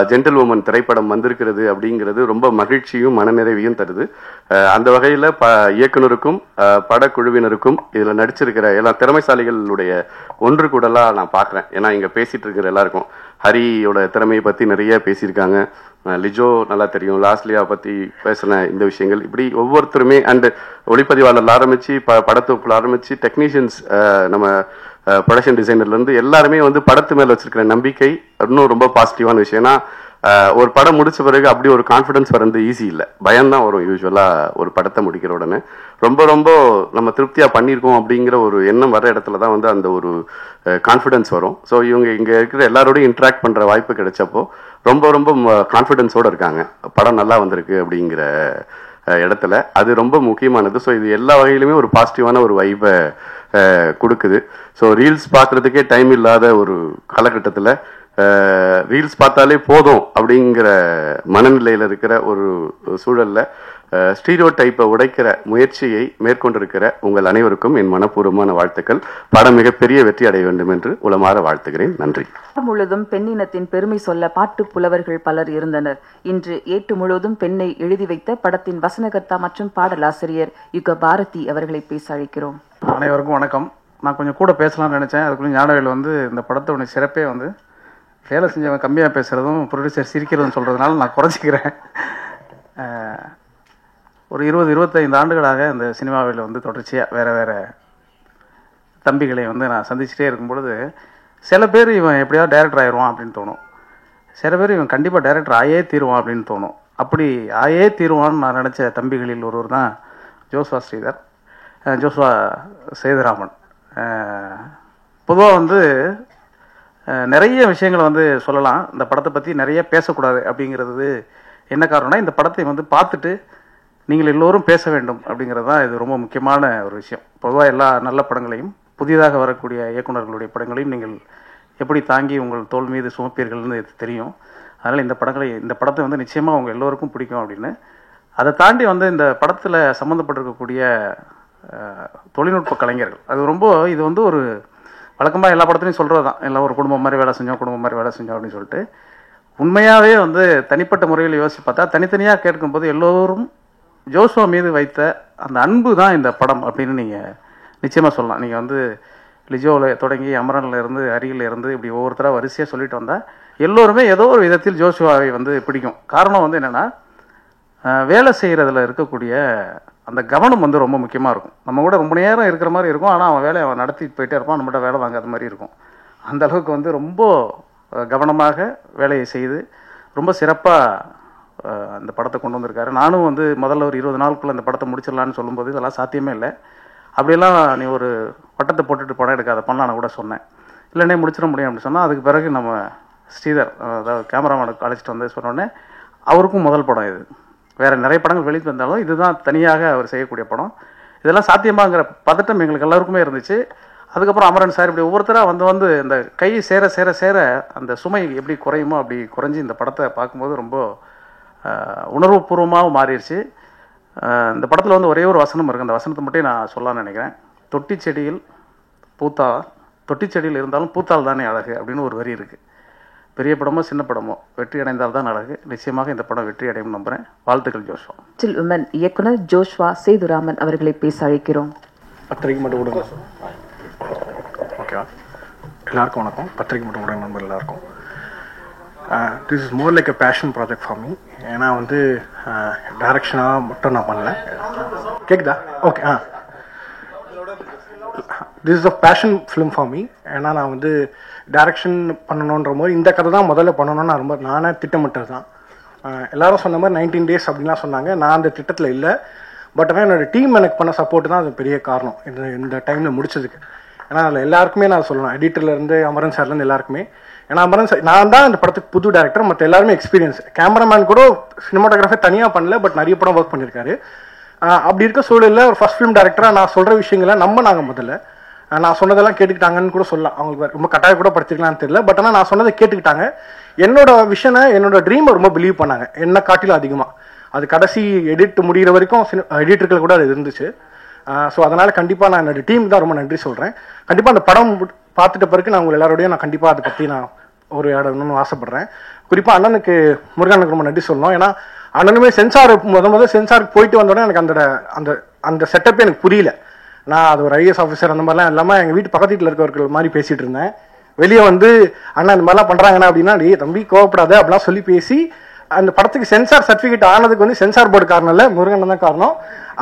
ஜென்டில் உமன் திரைப்படம் வந்திருக்கிறது அப்படிங்கிறது ரொம்ப மகிழ்ச்சியும் மனநிறைவையும் தருது. அந்த வகையில் இயக்குனருக்கும் படக்குழுவினருக்கும் இதில் நடிச்சிருக்கிற எல்லா திறமைசாலிகளுடைய ஒன்று கூடலாம் நான் பார்க்குறேன். ஏன்னா இங்கே பேசிட்டு இருக்கிற எல்லாருக்கும் ஹரியோட திறமையை பற்றி நிறைய பேசியிருக்காங்க. லிஜோ நல்லா தெரியும், லாஸ்லியா பற்றி பேசின இந்த விஷயங்கள் இப்படி ஒவ்வொருத்தருமே அண்டு ஒளிப்பதிவாளர் ஆரம்பித்து படத்தொகுப்பில் ஆரம்பித்து டெக்னீஷியன்ஸ் நம்ம ப்ரொடக்ஷன் டிசைனர்லேருந்து எல்லாருமே வந்து படத்து மேலே வச்சிருக்கிற நம்பிக்கை இன்னும் ரொம்ப பாசிட்டிவான விஷயம். ஏன்னா ஒரு படம் முடிச்ச பிறகு அப்படி ஒரு கான்ஃபிடன்ஸ் வரது ஈஸி இல்லை, பயம்தான் வரும் யூஸ்வலாக ஒரு படத்தை முடிக்கிற உடனே. ரொம்ப ரொம்ப நம்ம திருப்தியாக பண்ணியிருக்கோம் அப்படிங்கிற ஒரு எண்ணம் வர இடத்துல தான் வந்து அந்த ஒரு கான்ஃபிடன்ஸ் வரும். ஸோ இவங்க இங்கே இருக்கிற எல்லாரோடையும் இன்ட்ராக்ட் பண்ணுற வாய்ப்பு கிடைச்சப்போ ரொம்ப ரொம்ப கான்ஃபிடென்ஸோடு இருக்காங்க, படம் நல்லா வந்திருக்கு அப்படிங்கிற இடத்துல. அது ரொம்ப முக்கியமானது. ஸோ இது எல்லா வகையிலுமே ஒரு பாசிட்டிவான ஒரு வைப்பை கொடுக்குது. ஸோ ரீல்ஸ் பார்க்குறதுக்கே டைம் இல்லாத ஒரு காலகட்டத்தில் ரீல்ஸ் பார்த்தாலே போதும் அப்படிங்கிற மனநிலையில் இருக்கிற ஒரு சூழலில் ஸ்டீரியோ டைப்பை உடைக்கிற முயற்சியை மேற்கொண்டிருக்கிற உங்கள் அனைவருக்கும் என் மனப்பூர்வமான வாழ்த்துக்கள். படம் மிகப்பெரிய வெற்றி அடைய வேண்டும் என்று உளமாற வாழ்த்துகிறேன். நன்றி. முழுதும் பெண்ணினத்தின் பெருமை சொல்ல பாட்டு புலவர்கள் பலர் இருந்தனர். இன்று ஏட்டு முழுவதும் பெண்ணை எழுதி வைத்த படத்தின் வசனகர்த்தா மற்றும் பாடலாசிரியர் யுக பாரதி அவர்களை பேச அழைக்கிறோம். அனைவருக்கும் வணக்கம். நான் கொஞ்சம் கூட பேசலாம்னு நினைச்சேன். அதுக்குள்ள ஞானவேல் வந்து இந்த படத்தோட சிறப்பே வந்து வேலை செஞ்சவங்க கம்மியாக பேசுகிறதும் ப்ரொடியூசர் சிரிக்கிறதும் சொல்கிறதுனால நான் குறைச்சிக்கிறேன். ஒரு 20-25 ஆண்டுகளாக இந்த சினிமாவில் வந்து தொடர்ச்சியாக வேறு தம்பிகளை வந்து நான் சந்திச்சுட்டே இருக்கும் பொழுது சில பேர் இவன் எப்படியாவது டைரக்டர் ஆயிடுவான் அப்படின்னு தோணும், சில பேர் இவன் கண்டிப்பாக டைரக்டர் ஆயே தீருவான் அப்படின்னு தோணும். அப்படி ஆயே தீருவான்னு நான் நினச்ச தம்பிகளில் ஒருவர் தான் ஜோஸ்வா ஸ்ரீதர், ஜோஸ்வா சேதுராமன். பொதுவாக வந்து நிறைய விஷயங்களை வந்து சொல்லலாம், இந்த படத்தை பற்றி நிறைய பேசக்கூடாது அப்படிங்கிறது என்ன காரணம்னா இந்த படத்தை வந்து பார்த்துட்டு நீங்கள் எல்லோரும் பேச வேண்டும் அப்படிங்கிறது தான் இது ரொம்ப முக்கியமான ஒரு விஷயம். பொதுவாக எல்லா நல்ல படங்களையும் புதிதாக வரக்கூடிய இயக்குநர்களுடைய படங்களையும் நீங்கள் எப்படி தாங்கி உங்கள் தோள் மீது சுமப்பீர்கள்னு தெரியும். அதனால் இந்த படத்தை வந்து நிச்சயமாக அவங்க எல்லோருக்கும் பிடிக்கும் அப்படின்னு. அதை தாண்டி வந்து இந்த படத்தில் சம்மந்தப்பட்டிருக்கக்கூடிய தொழில்நுட்ப கலைஞர்கள் அது இது வந்து ஒரு வழக்கமாக எல்லா படத்துலையும் சொல்கிறது தான், எல்லாம் ஒரு குடும்பம் மாதிரி வேலை செஞ்சோம் அப்படின்னு சொல்லிட்டு உண்மையாகவே வந்து தனிப்பட்ட முறையில் யோசித்து பார்த்தா தனித்தனியாக கேட்கும்போது எல்லோரும் ஜோஸ்வா மீது வைத்த அந்த அன்பு தான் இந்த படம் அப்படின்னு நீங்கள் நிச்சயமாக சொல்லலாம். நீங்கள் வந்து லிஜோவில் தொடங்கி அமரனில் இருந்து அருகில் இருந்து இப்படி ஒவ்வொருத்தராக வரிசையாக சொல்லிட்டு வந்தால் எல்லோருமே ஏதோ ஒரு விதத்தில் ஜோஸ்வாவை வந்து பிடிக்கும். காரணம் வந்து என்னென்னா வேலை செய்கிறதுல இருக்கக்கூடிய அந்த கவனம் வந்து ரொம்ப முக்கியமாக இருக்கும். நம்ம கூட ரொம்ப நேரம் இருக்கிற மாதிரி இருக்கும், ஆனால் அவன் வேலையை அவன் நடத்திட்டு போயிட்டே இருப்பான், நம்மகிட்ட வேலை வாங்காத மாதிரி இருக்கும். அந்த அளவுக்கு வந்து ரொம்ப கவனமாக வேலையை செய்து ரொம்ப சிறப்பாக அந்த படத்தை கொண்டு வந்திருக்காரு. நானும் வந்து முதல்ல ஒரு 20 நாளுக்குள்ளே அந்த படத்தை முடிச்சிடலான்னு சொல்லும்போது இதெல்லாம் சாத்தியமே இல்லை, அப்படியெல்லாம் நீ ஒரு பட்டத்தை போட்டுட்டு படம் எடுக்காத பண்ணலாம் நான் கூட சொன்னேன். இல்லைன்னே முடிச்சிட முடியும் அப்படின்னு சொன்னால் அதுக்கு பிறகு நம்ம ஸ்ரீதர் அதாவது கேமராமேனுக்கு அழைச்சிட்டு வந்து சொன்னோடனே அவருக்கும் முதல் படம் இது. வேறு நிறைய படங்கள் வெளியிட்டு வந்தாலும் இதுதான் தனியாக அவர் செய்யக்கூடிய படம். இதெல்லாம் சாத்தியமாங்கிற பதட்டம் எங்களுக்கு எல்லாருக்குமே இருந்துச்சு. அதுக்கப்புறம் அமரன் சார் இப்படி ஒவ்வொருத்தராக வந்து இந்த கை சேர சேர சேர அந்த சுமை எப்படி குறையுமோ அப்படி குறைஞ்சி இந்த படத்தை பார்க்கும்போது ரொம்ப உணர்வுபூர்வமாக மாறிடுச்சு. இந்த படத்தில் வந்து ஒரே ஒரு வசனம் இருக்குது, அந்த வசனத்தை மட்டும் நான் சொல்லலாம்னு நினைக்கிறேன். தொட்டி செடியில் இருந்தாலும் பூத்தால் தானே அழகு அப்படின்னு ஒரு வரி இருக்குது. பெரிய படமோ சின்ன படமோ வெற்றி அடைந்தால் தான் அழகு. நிச்சயமாக இந்த படம் வெற்றி அடையும் நம்புகிறேன். வாழ்த்துக்கள் ஜோஷ்வா. லிட்டில் உமன் இயக்குனர் ஜோஷ்வா சேதுராமன் அவர்களை பேச அழைக்கிறோம். பத்திரிக்கை மட்டும் கொடுங்க. ஓகேவா? எல்லாருக்கும் வணக்கம். பத்திரிக்கை மட்டும் கொடுங்க நண்பர் எல்லாருக்கும். This is more like a fashion project for me. ஏன்னா வந்து டைரக்ஷனாக மட்டும் நான் பண்ணல. கேட்குதா? Okay. This is a fashion film for me. ஏன்னா நான் வந்து டைரக்ஷன் பண்ணணுன்ற போது இந்த கதை தான் முதல்ல பண்ணணும்னு நான் ரொம்ப நானே திட்டமிட்டது தான். எல்லாரும் சொன்ன மாதிரி 19 days அப்படின்லாம் சொன்னாங்க. நான் அந்த திட்டத்தில் இல்லை. பட் ஆனால் என்னோடய டீம் எனக்கு பண்ண சப்போர்ட் தான் அது பெரிய காரணம் இந்த டைமில் முடிச்சதுக்கு. ஏன்னா அதில் எல்லாருக்குமே நான் சொல்லணும், எடிட்டர்லேருந்து அமரன் சார்லேருந்து எல்லாருக்குமே. ஏன்னா அமரன் சார் நான் தான் இந்த படத்துக்கு புது டேரக்டர், மற்ற எல்லாருமே எக்ஸ்பீரியன்ஸ். கேமராமேன் கூட சினிமாட்டோகிராஃபர் தனியாக பண்ணல, பட் நிறைய படம் ஒர்க் பண்ணியிருக்காரு. அப்படி இருக்க சூழலில் ஒரு ஃபர்ஸ்ட் ஃபிலிம் டேரக்டராக நான் சொல்கிற விஷயங்களை நாங்கள் முதல்ல நான் சொன்னதெல்லாம் கேட்டுக்கிட்டாங்கன்னு கூட சொல்லலாம். அவங்களுக்கு ரொம்ப கட்டாயம் கூட படுத்திக்கலாம்னு தெரியல. பட் ஆனால் நான் சொன்னதை கேட்டுக்கிட்டாங்க. என்னோட விஷனை என்னோட ட்ரீமை ரொம்ப பிலீவ் பண்ணாங்க, என்ன காட்டிலும் அதிகமாக. அது கடைசி எடிட் முடிகிற வரைக்கும் எடிட்டர்கள் கூட அது இருந்துச்சு. ஸோ அதனால் கண்டிப்பாக நான் என்னோட டீம் தான் ரொம்ப நன்றி சொல்கிறேன். கண்டிப்பாக அந்த படம் பார்த்துட்ட பிறகு நான் உங்கள் எல்லாரோடையும் நான் கண்டிப்பாக அதை பற்றி நான் ஒரு இடம்னு ஆசைப்பட்றேன். குறிப்பாக அண்ணனுக்கு முருகனுக்கு ரொம்ப நன்றி சொல்லணும். ஏன்னா அண்ணனுமே சென்சார் முதல் சென்சாருக்கு போயிட்டு வந்தோடனே எனக்கு அந்த அந்த செட்டப்பே எனக்கு புரியல. நான் அது ஒரு IAS ஆஃபீஸர் அந்த மாதிரிலாம் இல்லாமல் எங்கள் வீட்டு பக்கத்து வீட்டில் இருக்கவர்கள் மாதிரி பேசிகிட்டு இருந்தேன். வெளியே வந்து அண்ணா இந்த மாதிரிலாம் பண்ணுறாங்கன்னா அப்படின்னா டே தம்பி கோவப்படாத அப்படிலாம் சொல்லி பேசி அந்த படத்துக்கு சென்சார் சர்டிஃபிகேட் ஆனதுக்கு வந்து சென்சார் போர்டு காரணம் இல்லை, முருகன் தான் காரணம்.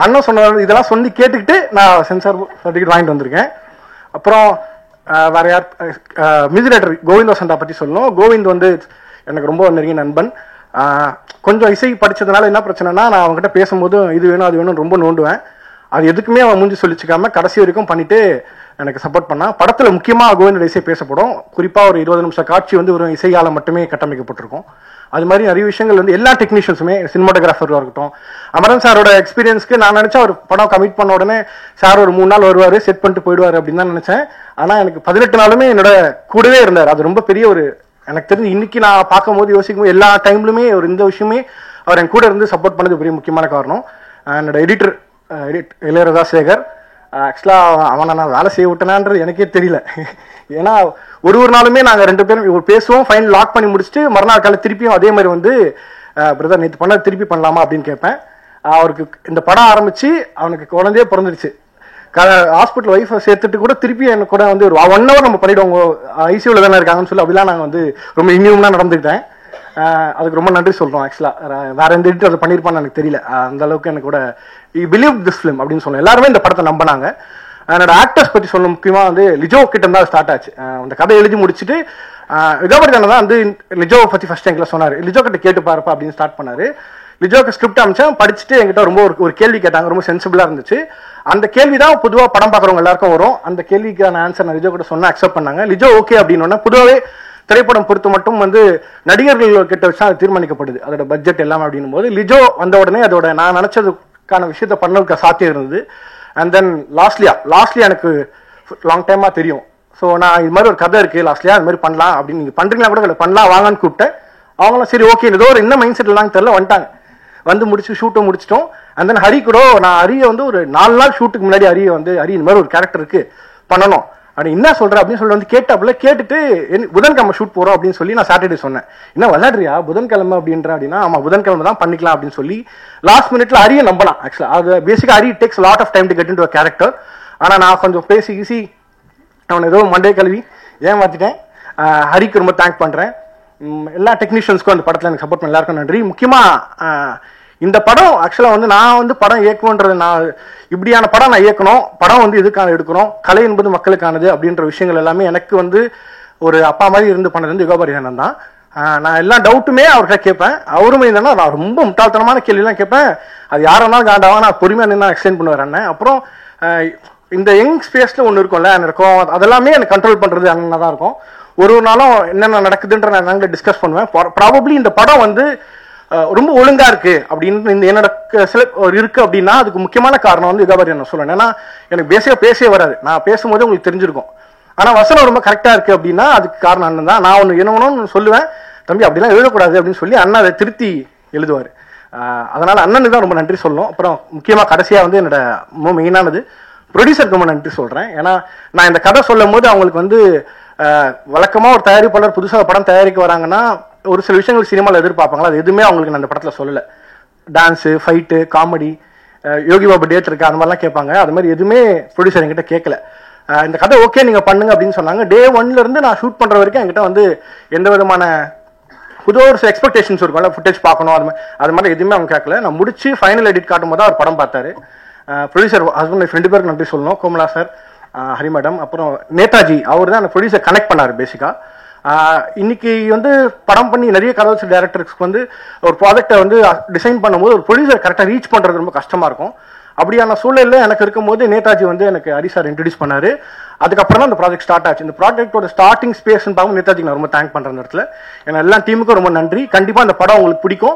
அண்ணன் சொன்ன இதெல்லாம் சொல்லி கேட்டுக்கிட்டு நான் சென்சார் சர்டிஃபிகேட் வாங்கிட்டு வந்திருக்கேன். அப்புறம் வேற யார், மியூசிக் டைரக்டர் கோவிந்த் வசந்தா பற்றி சொல்லணும். கோவிந்த் வந்து எனக்கு ரொம்ப நெருங்கிய நண்பன். கொஞ்சம் இசை படித்ததுனால என்ன பிரச்சனைனா, நான் அவங்ககிட்ட பேசும்போது இது வேணும் அது வேணும்னு ரொம்ப நோண்டுவேன். அது எதுக்குமே அவன் மூஞ்சி சொல்லிச்சுக்காம கடைசி வரைக்கும் பண்ணிட்டு எனக்கு சப்போர்ட் பண்ணான். படத்தில் முக்கியமாக கோவிந்தோட இசை பேசப்படும். குறிப்பாக ஒரு 20 நிமிஷம் காட்சி வந்து ஒரு இசையால் மட்டுமே கட்டமைக்கப்பட்டிருக்கும். அது மாதிரி நிறைய விஷயங்கள் வந்து எல்லா டெக்னீஷியன்ஸுமே, சினிமாட்டோகிராஃபராக இருக்கட்டும், அமரன் சாரோட எக்ஸ்பீரியன்ஸ்க்கு நான் நினச்சேன் ஒரு படம் கமிட் பண்ண உடனே சார் ஒரு 3 நாள் வருவார், செட் பண்ணிட்டு போயிடுவார் அப்படின்னு தான் நினச்சேன். ஆனால் எனக்கு 18 நாளுமே என்னோட கூடவே இருந்தார். அது ரொம்ப பெரிய ஒரு, எனக்கு தெரிஞ்சு இன்னைக்கு நான் பார்க்கும்போது யோசிக்கும்போது எல்லா டைம்லுமே ஒரு இந்த விஷயமே அவர் என் கூட இருந்து சப்போர்ட் பண்ணது பெரிய முக்கியமான காரணம். என்னோட எடிட்டர் இளையராஜா சேகர். ஆக்சுவலாக அவனை நான் வேலை செய்ய விட்டேனான்றது எனக்கே தெரியல. ஏன்னா ஒரு நாளுமே நாங்கள் 2 பேரும் பேசுவோம், ஃபைன் லாக் பண்ணி முடிச்சுட்டு மறுநாள் காலை திருப்பியும் அதே மாதிரி வந்து பிரதர் நேற்று பண்ண திருப்பி பண்ணலாமா அப்படின்னு கேட்பேன். அவருக்கு இந்த படம் ஆரம்பித்து அவனுக்கு குழந்தையே பிறந்துருச்சு. ஹாஸ்பிட்டல் ஒய்ஃபை சேர்த்துட்டு கூட திருப்பி எனக்கு கூட வந்து ஒரு 1 hour நம்ம பண்ணிவிடுவோம், ஐசியூவில் தானே இருக்காங்கன்னு சொல்லி அப்படிலாம் நாங்கள் வந்து ரொம்ப இன்யூம்லாம் நடந்துக்கிட்டேன். அதுக்கு ரொம்ப நன்றி சொல்கிறோம். ஆக்சுவலாக வேற எந்த எடிட்டர் அதை பண்ணியிருப்பான்னு எனக்கு தெரியல. அந்த அளவுக்கு எனக்கு கூட பிலீவ் திஸ் ஃபிலிம் அப்படின்னு சொன்னேன். எல்லாருமே இந்த படத்தை நம்பினாங்க. என்னோட ஆக்டர்ஸ் பற்றி சொல்ல முக்கியமாக வந்து லிஜோ கிட்ட தான் ஸ்டார்ட் ஆச்சு. அந்த கதை எழுதி முடிச்சுட்டு லிஜோபதி தான் வந்து லிஜோவை பற்றி ஃபர்ஸ்ட் எங்களை சொன்னார். லிஜோ கிட்ட கேட்டு பாருப்பா அப்படின்னு ஸ்டார்ட் பண்ணாரு. லிஜோக்கு ஸ்கிரிப்ட் அமைச்சேன், படிச்சுட்டு என்கிட்ட ரொம்ப ஒரு கேள்வி கேட்டாங்க, ரொம்ப சென்சிபிளாக இருந்துச்சு. அந்த கேள்வி தான் பொதுவாக படம் பார்க்குறவங்க எல்லாருக்கும் வரும். அந்த கேள்விக்கான ஆன்சர் நான் லிஜோ கிட்ட சொன்னால் அக்செப்ட் பண்ணாங்க. லிஜோ ஓகே அப்படின்னு பொதுவாகவே திரைப்படம் பொறுத்து மட்டும் வந்து நடிகர்கள் கிட்ட வச்சு அது தீர்மானிக்கப்படுது, அதோட பட்ஜெட் எல்லாம் அப்படின்னும் போது லிஜோ வந்த உடனே அதோட நான் நினைச்சதுக்கான விஷயத்த பண்ணதுக்கு சாத்தியம் இருந்தது. அண்ட் தென் லாஸ்ட்லியா எனக்கு லாங் டைமா தெரியும். ஸோ நான் இது மாதிரி ஒரு கதை இருக்கு லாஸ்ட்லியா, அது மாதிரி பண்ணலாம் அப்படின்னு நீங்க பண்றீங்களா கூட பண்ணலாம் வாங்கன்னு கூப்பிட்டேன். அவங்களும் சரி ஓகே, ஏதோ ஒரு என்ன மைண்ட் செட் எல்லாம் தெரியல வந்துட்டாங்க. வந்து முடிச்சு ஷூட்டை முடிச்சிட்டோம். அண்ட் தென் ஹரி கூட நான் ஹரியை வந்து ஒரு 4 நாள் ஷூட்டுக்கு முன்னாடி ஹரி இந்த மாதிரி ஒரு கேரக்டர் இருக்கு பண்ணணும் அப்படி என்ன சொல்ற அப்படின்னு சொல்லி வந்து கேட்டாப்புல கேட்டுட்டு புதன்கிழமை ஷூட் போறோம் அப்படின்னு சொல்லி நான் சாட்டர்டே சொன்னேன். என்ன விளையாடுறியா புதன்கிழமை அப்படின்ற அப்படின்னா ஆமா புதன்கிழமை தான் பண்ணிக்கலாம் அப்படின்னு சொல்லி லாஸ்ட் மினிட்ல ஹரியை நம்பலாம். ஆக்சுவலா அது பேசிக்கா Hari takes lot of time to get into a character. ஆனா நான் கொஞ்சம் பேசி ஈஸி அவன் ஏதோ மண்டே கல்வி ஏமாத்திட்டேன். ஹரிக்கு ரொம்ப தேங்க் பண்றேன். எல்லா டெக்னீஷியன்ஸ்க்கும் அந்த படத்துல எனக்கு சப்போர்ட் பண்ண எல்லாருக்கும் நன்றி. முக்கியமா இந்த படம் ஆக்சுவலா வந்து நான் வந்து படம் இயக்கணுன்றது, நான் இப்படியான படம் நான் இயக்கணும், படம் வந்து இதுக்கான எடுக்கணும், கலை என்பது மக்களுக்கானது அப்படின்ற விஷயங்கள் எல்லாமே எனக்கு வந்து ஒரு அப்பா மாதிரி இருந்து பண்ணது வந்து யுகாபாரி அண்ணன் தான். நான் எல்லா டவுட்டுமே அவர்கிட்ட கேட்பேன். அவருமே என்னன்னா நான் ரொம்ப முட்டாள்தனமான கேள்விலாம் கேட்பேன். அது யாரெல்லாம் காண்டாவாங்க நான் பொறுமையா நின்று எக்ஸ்பிளைன் பண்ணுவார் அண்ணன். அப்புறம் இந்த யங் ஸ்பேஸ்ல ஒன்று இருக்கும்ல இருக்கும், அதெல்லாமே எனக்கு கண்ட்ரோல் பண்றது அண்ணன் தான் இருக்கும். ஒரு நாளும் என்னென்ன நடக்குதுன்ற நான் டிஸ்கஸ் பண்ணுவேன். ப்ராபப்ளி இந்த படம் வந்து ரொம்ப ஒழுங்கா இருக்கு அப்படின்னு என்னோட சில இருக்கு அப்படின்னா அதுக்கு முக்கியமான காரணம் வந்து யுகாபாரதி நான் சொல்லுவேன். ஏன்னா எனக்கு பேசிக்கா பேசவே வராது, நான் பேசும்போது உங்களுக்கு தெரிஞ்சிருக்கும். ஆனா வசனம் ரொம்ப கரெக்டா இருக்கு அப்படின்னா அதுக்கு காரணம் அண்ணன் தான். நான் ஒன்று என்ன சொல்லுவேன், தம்பி அப்படிலாம் எழுதக்கூடாது அப்படின்னு சொல்லி அண்ணன் அதை திருத்தி எழுதுவார். அதனால அண்ணனுக்கு தான் ரொம்ப நன்றி சொல்லணும். அப்புறம் முக்கியமாக கடைசியாக வந்து என்னோட ரொம்ப மெயினானது ப்ரொடியூசருக்கு ரொம்ப நன்றி சொல்கிறேன். ஏன்னா நான் இந்த கதை சொல்லும் போது அவங்களுக்கு வந்து வழக்கமாக ஒரு தயாரிப்பாளர் புதுசாக படம் தயாரிக்க வராங்கன்னா ஒரு சில விஷயங்கள் சினிமாவில் எதிர்பார்ப்பாங்களா, அது எதுவுமே அவங்களுக்கு நான் அந்த படத்தில் சொல்லலை. Dance, fight, comedy, Yogi Babu date இருக்கா அந்த மாதிரிலாம் கேட்பாங்க. அது மாதிரி எதுவுமே ப்ரொடியூசர் என்கிட்ட கேட்கல. இந்த கதை ஓகே நீங்கள் பண்ணுங்க அப்படின்னு சொன்னாங்க. டே 1லேருந்து நான் ஷூட் பண்ணுற வரைக்கும் என்கிட்ட வந்து எந்த விதமான புது ஒரு சில எக்ஸ்பெக்டேஷன்ஸ் இருக்கும்ல, ஃபுட்டேஜ் பார்க்கணும் அது மாதிரி எதுவுமே அவங்க கேட்கல. நான் முடிச்சு ஃபைனல் எடிட் காட்டும் போது அவர் படம் பார்த்தாரு. ப்ரொடியூசர் ஹஸ்பண்ட் ஒய்ஃப் 2 பேருக்கு நன்றி சொல்லணும், கோமலா சார், ஹரி மேடம், அப்புறம் நேதாஜி. அவர் தான் அந்த ப்ரொடியூசர் கனெக்ட் பண்ணார் பேசிக்காக. இன்னைக்கு வந்து படம் பண்ணி நிறைய கதை டைரக்டர்ஸ்க்கு வந்து ஒரு ப்ராஜெக்டை வந்து டிசைன் பண்ணும்போது ஒரு ப்ரொடியூசர் கரெக்டாக ரீச் பண்ணுறது ரொம்ப கஷ்டமாக இருக்கும். அப்படியான சூழலில் எனக்கு இருக்கும்போது நேதாஜி வந்து எனக்கு ஹரி சார் இன்ட்ரடியூஸ் பண்ணாரு. அதுக்கப்புறம் தான் அந்த ப்ராஜெக்ட் ஸ்டார்ட் ஆச்சு. இந்த ப்ராஜெக்டோட ஸ்டார்டிங் ஸ்பேஸ்ன்னு பார்க்கும் நேதாஜிக்கு நான் ரொம்ப தேங்க் பண்ணுற இடத்துல. ஏன்னா எல்லா டீமுக்கும் ரொம்ப நன்றி. கண்டிப்பாக அந்த படம் உங்களுக்கு பிடிக்கும்,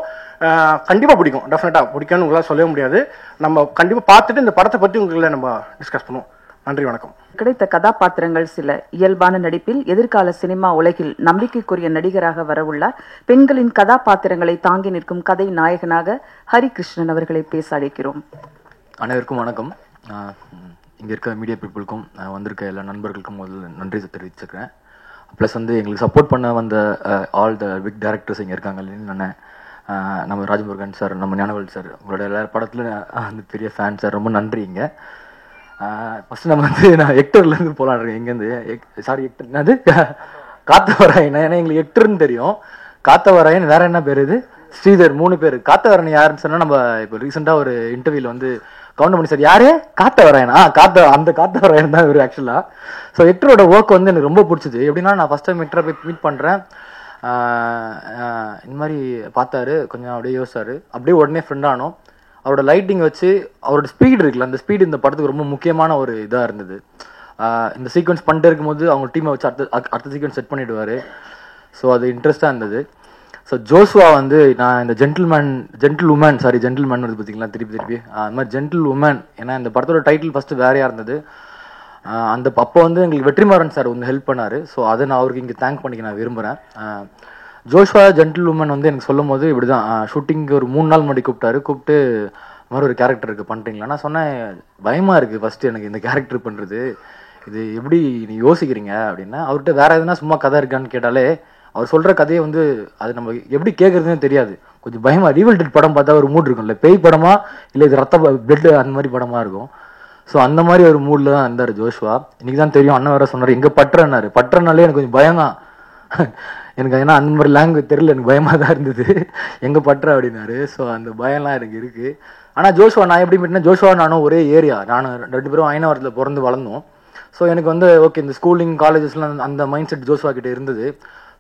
கண்டிப்பாக பிடிக்கும், டெஃபினட்டாக பிடிக்கும்னு உங்களால் சொல்லவே முடியாது. நம்ம கண்டிப்பாக பார்த்துட்டு இந்த படத்தை பற்றி உங்களை நம்ம டிஸ்கஸ் பண்ணுவோம். நன்றி, வணக்கம். கிடைத்த கதாபாத்திரங்கள் சில இயல்பான நடிப்பில் எதிர்கால சினிமா உலகில் நம்பிக்கைக்குரிய நடிகராக வரவுள்ளார். பெண்களின் கதாபாத்திரங்களை தாங்கி நிற்கும் கதை நாயகனாக ஹரிகிருஷ்ணன் அவர்களை பேச அழைக்கிறோம். அனைவருக்கும் வணக்கம். இங்கே இருக்க மீடியா பீப்புளுக்கும் வந்திருக்க எல்லா நண்பர்களுக்கும் முதல்ல நன்றி தெரிவிச்சுக்கிறேன். ப்ளஸ் வந்து எங்களுக்கு சப்போர்ட் பண்ண வந்த ஆல் த பிக் டேரக்டர்ஸ் இங்கே இருக்காங்க. அண்ணன், நம்ம ராஜமுருகன் சார், நம்ம ஞானவேல் சார், உங்களோட எல்லா படத்தில் வந்து பெரிய ஃபேன் சார், ரொம்ப நன்றி. இங்கே ஃபஸ்ட்டு நம்ம வந்து நான் எக்டர்லேருந்து போகலான் இருக்கேன். இங்கேருந்து எக்டர் என்னது காத்தவராயன். ஏன்னா எங்களுக்கு எக்டர்னு தெரியும். காத்தவராயன் வேற என்ன பேர் இது, ஸ்ரீதர், 3 பேர். காத்தவராயன் யாருன்னு சொன்னால் நம்ம இப்போ ரீசெண்டாக ஒரு இன்டர்வியூவில் வந்து கவுண்ட் பண்ணி சார் யாரு காத்தவராயனா, அந்த காத்தவராயன் தான் இவர் ஆக்சுவலாக. ஸோ எக்டரோட ஒர்க் வந்து எனக்கு ரொம்ப பிடிச்சிது. எப்படின்னா நான் ஃபஸ்ட் டைம் எக்டரை போய் மீட் பண்ணுறேன். இந்த மாதிரி பார்த்தாரு, கொஞ்சம் அப்படியே யோசிச்சாரு, அப்படியே உடனே ஃப்ரெண்ட் ஆனோம். அவரோட லைட்டிங் வச்சு அவரோட ஸ்பீடு இருக்குல்ல, அந்த ஸ்பீடு இந்த படத்துக்கு ரொம்ப முக்கியமான ஒரு இதாக இருந்தது. இந்த சீக்வன்ஸ் பண்ணிட்டு இருக்கும்போது அவங்க டீமை வச்சு அடுத்த சீக்வன்ஸ் செட் பண்ணிவிடுவார். ஸோ அது இன்ட்ரெஸ்டாக இருந்தது. ஸோ ஜோஷுவா வந்து நான் இந்த ஜென்டில்வுமன் வருது பார்த்தீங்களா திருப்பி அது மாதிரி ஜென்டில்வுமன். ஏன்னா இந்த படத்தோட டைட்டில் ஃபஸ்ட்டு வேறையாக இருந்தது. அந்த அப்போ வந்து எங்களுக்கு வெற்றிமாறன் சார் வந்து ஹெல்ப் பண்ணார். ஸோ அதை நான் அவருக்கு இங்கே தேங்க் பண்ணிக்க நான் விரும்புகிறேன். ஜோஷுவா ஜென்டில்வுமன் வந்து எனக்கு சொல்லும் போது இப்படி தான் ஷூட்டிங்க்கு ஒரு 3 நாள் முன்னாடி கூப்பிட்டு மாதிரி ஒரு கேரக்டர் இருக்குது பண்ணுறீங்களா. நான் சொன்னேன் பயமாக இருக்குது ஃபஸ்ட்டு எனக்கு இந்த கேரக்டர் பண்ணுறது, இது எப்படி நீ யோசிக்கிறீங்க அப்படின்னா. அவர்கிட்ட வேறு எதுனா சும்மா கதை இருக்கான்னு கேட்டாலே அவர் சொல்கிற கதையை வந்து அது நம்ம எப்படி கேட்குறதுன்னு தெரியாது. கொஞ்சம் பயமாக ரீவல் டெட் படம் பார்த்தா ஒரு மூட் இருக்கும், இல்லை பேய் படமா இல்லை இது ரத்த பிளட் அந்த மாதிரி படமாக இருக்கும். ஸோ அந்த மாதிரி ஒரு மூடில் தான் இருந்தார் ஜோஷுவா. இன்றைக்கி தான் தெரியும், அண்ணன் வேறு சொன்னார் எங்கே பற்றனாலே எனக்கு கொஞ்சம் பயம் தான் எனக்கு. ஏன்னா அந்த மாதிரி லாங்குவேஜ் தெரியல, எனக்கு பயமாக தான் இருந்தது எங்கே பற்ற அப்படின்னாரு. ஸோ அந்த பயம்லாம் எனக்கு இருக்குது. ஆனால் ஜோஷுவா நான் எப்படி மீட்டினா, ஜோஷுவா நானும் ஒரே ஏரியா, நானும் 2 பேரும் ஐநாவரத்தில் பிறந்து வளர்ந்தோம். ஸோ எனக்கு வந்து ஓகே இந்த ஸ்கூலிங் காலேஜஸ்லாம் அந்த மைண்ட் செட் ஜோஷுவா கிட்டே இருந்தது.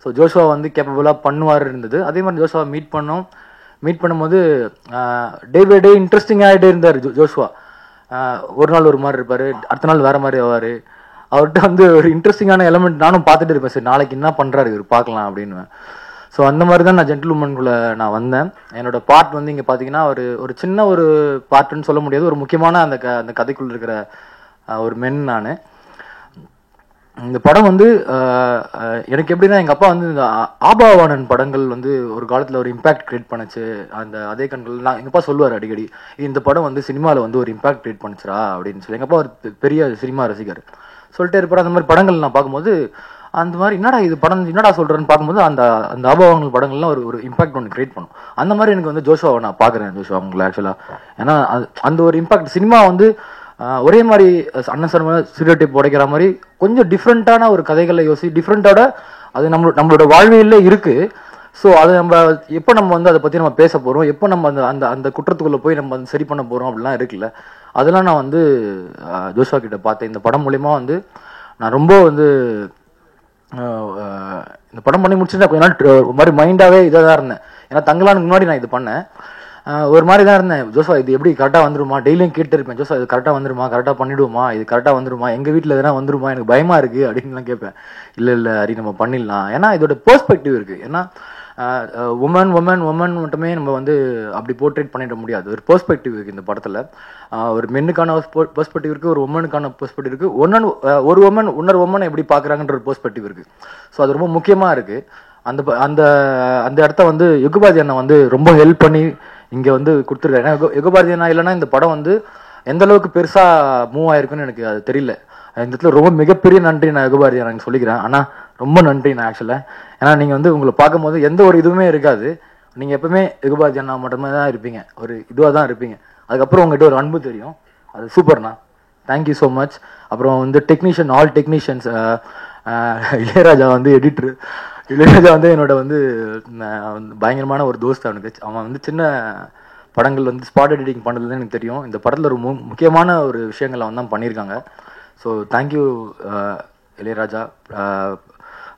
ஸோ ஜோஷுவா வந்து கேப்பபிளாக பண்ணுவார் இருந்தது. அதே மாதிரி ஜோஷுவா மீட் பண்ணும்போது டே பை டே இன்ட்ரெஸ்டிங் ஆகிட்டே இருந்தார் ஜோஷுவா. ஒரு நாள் ஒரு மாதிரி இருப்பார், அடுத்த நாள் வேறு மாதிரி ஆவார். அவர்கிட்ட வந்து ஒரு இன்ட்ரெஸ்டிங்கான எலமெண்ட் நானும் பார்த்துட்டு இருப்பேன். சரி நாளைக்கு என்ன பண்ணுறாரு இவர் பார்க்கலாம் அப்படின்னு. ஸோ அந்த மாதிரி தான் நான் ஜென்டில்வுமனுக்குள்ளே நான் வந்தேன். என்னோட பார்ட் வந்து இங்கே பார்த்தீங்கன்னா ஒரு சின்ன ஒரு பார்ட்டுன்னு சொல்ல முடியாது, ஒரு முக்கியமான அந்த கதைக்குள்ளே இருக்கிற ஒரு மென் நான். இந்த படம் வந்து எனக்கு எப்படின்னா எங்கள் அப்பா வந்து இந்த ஆபாவானன் படங்கள் வந்து ஒரு காலத்தில் ஒரு இம்பேக்ட் கிரியேட் பண்ணுச்சு. அதே கண்கள் நான் எங்கள் அப்பா சொல்லுவார் அடிக்கடி, இந்த படம் வந்து சினிமாவில் வந்து ஒரு இம்பேக்ட் கிரியேட் பண்ணுச்சுரா அப்படின்னு சொல்லி. எங்கள் அப்பா ஒரு பெரிய சினிமா ரசிகர் சொல்லிட்டே இருப்பார். அந்த மாதிரி படங்கள் நான் பார்க்கும்போது அந்த மாதிரி என்னடா சொல்கிறேன்னு பார்க்கும்போது அந்த ஆபாவானன் படங்கள்லாம் ஒரு இம்பாக்ட் ஒன்று கிரியேட் பண்ணும். அந்த மாதிரி எனக்கு வந்து ஜோஷுவாவை நான் பார்க்குறேன். ஜோஷுவா அவங்களை ஆக்சுவலாக ஏன்னா அந்த ஒரு இம்பாக்ட் சினிமா வந்து ஒரே மாதிரி அண்ணன் சார் ஸ்டீரியோடைப் உடைக்கிற மாதிரி கொஞ்சம் டிஃப்ரெண்ட்டான ஒரு கதைகளை டிஃப்ரெண்ட்டோட அது நம்மளோட வாழ்வியல்ல இருக்குது. ஸோ அதை எப்போ நம்ம வந்து அதை பற்றி நம்ம பேச போகிறோம், எப்போ நம்ம அந்த குற்றத்துக்குள்ளே போய் நம்ம வந்து சரி பண்ண போகிறோம் அப்படிலாம் இருக்குல்ல, அதெல்லாம் நான் வந்து ஜோஷுவா கிட்ட பார்த்தேன். இந்த படம் மூலிமா வந்து நான் ரொம்ப வந்து இந்த படம் பண்ணி முடிச்சுட்டு கொஞ்ச நாள் ஒரு மாதிரி மைண்டாகவே இதாக தான் இருந்தேன். ஏன்னா தங்கலானுக்கு முன்னாடி நான் இது பண்ணேன், ஒரு மாதிரி தான் இருந்தேன். ஜோஷுவா இது எப்படி கரெக்டாக வந்துருமா, டெய்லியும் கேட்டு இருப்பேன், ஜோஷுவா இது கரெக்டாக வந்துருமா, கரெக்டாக பண்ணிவிடுமா, இது கரெக்டாக வந்துருமா, எங்கள் வீட்டில் எதனா வந்துருமா, எனக்கு பயமாக இருக்குது அப்படின்லாம் கேட்பேன். இல்லை ஹரி நம்ம பண்ணிடலாம். ஏன்னா இதோட பெர்ஸ்பெக்டிவ் இருக்குது. ஏன்னா உமன் உமன் உமன் மட்டுமே நம்ம வந்து அப்படி போர்ட்ரேட் பண்ணிட முடியாது. ஒரு பெர்ஸ்பெக்டிவ் இருக்குது இந்த படத்தில். ஒரு மென்னுக்கான பெர்ஸ்பெக்டிவ் இருக்குது, ஒரு உமனுக்கான பெர்ஸ்பெக்டிவ் இருக்குது, ஒரு உமன் இன்னொரு உமனை எப்படி பார்க்குறாங்கன்ற ஒரு பெர்ஸ்பெக்டிவ் இருக்குது. ஸோ அது ரொம்ப முக்கியமாக இருக்குது. அந்த அந்த அந்த இடத்த வந்து யுகபாரதி அண்ணா வந்து ரொம்ப ஹெல்ப் பண்ணி இங்கே வந்து கொடுத்துருக்காரு. ஏன்னா யுகபாரதி அண்ணா இல்லைன்னா இந்த படம் வந்து எந்த அளவுக்கு பெருசாக மூவ் ஆயிருக்குன்னு எனக்கு அது தெரியல. இந்த இடத்துல ரொம்ப மிகப்பெரிய நன்றி நான் யுகபாரதி அண்ணா சொல்லிக்கிறேன். ஆனால் ரொம்ப நன்றி நான் ஆக்சுவலாக. ஏன்னா நீங்கள் வந்து உங்களை பார்க்கும்போது எந்த ஒரு இதுவுமே இருக்காது. நீங்கள் எப்பவுமே யுகபாரதி அண்ணா மட்டுமே தான் இருப்பீங்க, ஒரு இதுவாக தான் இருப்பீங்க. அதுக்கப்புறம் உங்கள்கிட்ட ஒரு அன்பு தெரியும், அது சூப்பர்ண்ணா. Thank you so much. அப்புறம் வந்து டெக்னீஷியன், ஆல் டெக்னீஷியன்ஸ், இளையராஜா வந்து எடிட்ரு. இளையராஜா வந்து என்னோட வந்து பயங்கரமான ஒரு தோஸ்த். அவன் வந்து சின்ன படங்கள் வந்து ஸ்பாட் எடிட்டிங் பண்ணதுன்னு எனக்கு தெரியும். இந்த படத்தில் ஒரு முக்கியமான ஒரு விஷயங்கள் அவன் தான் பண்ணியிருக்காங்க. So thank you Ilaiyaraaja.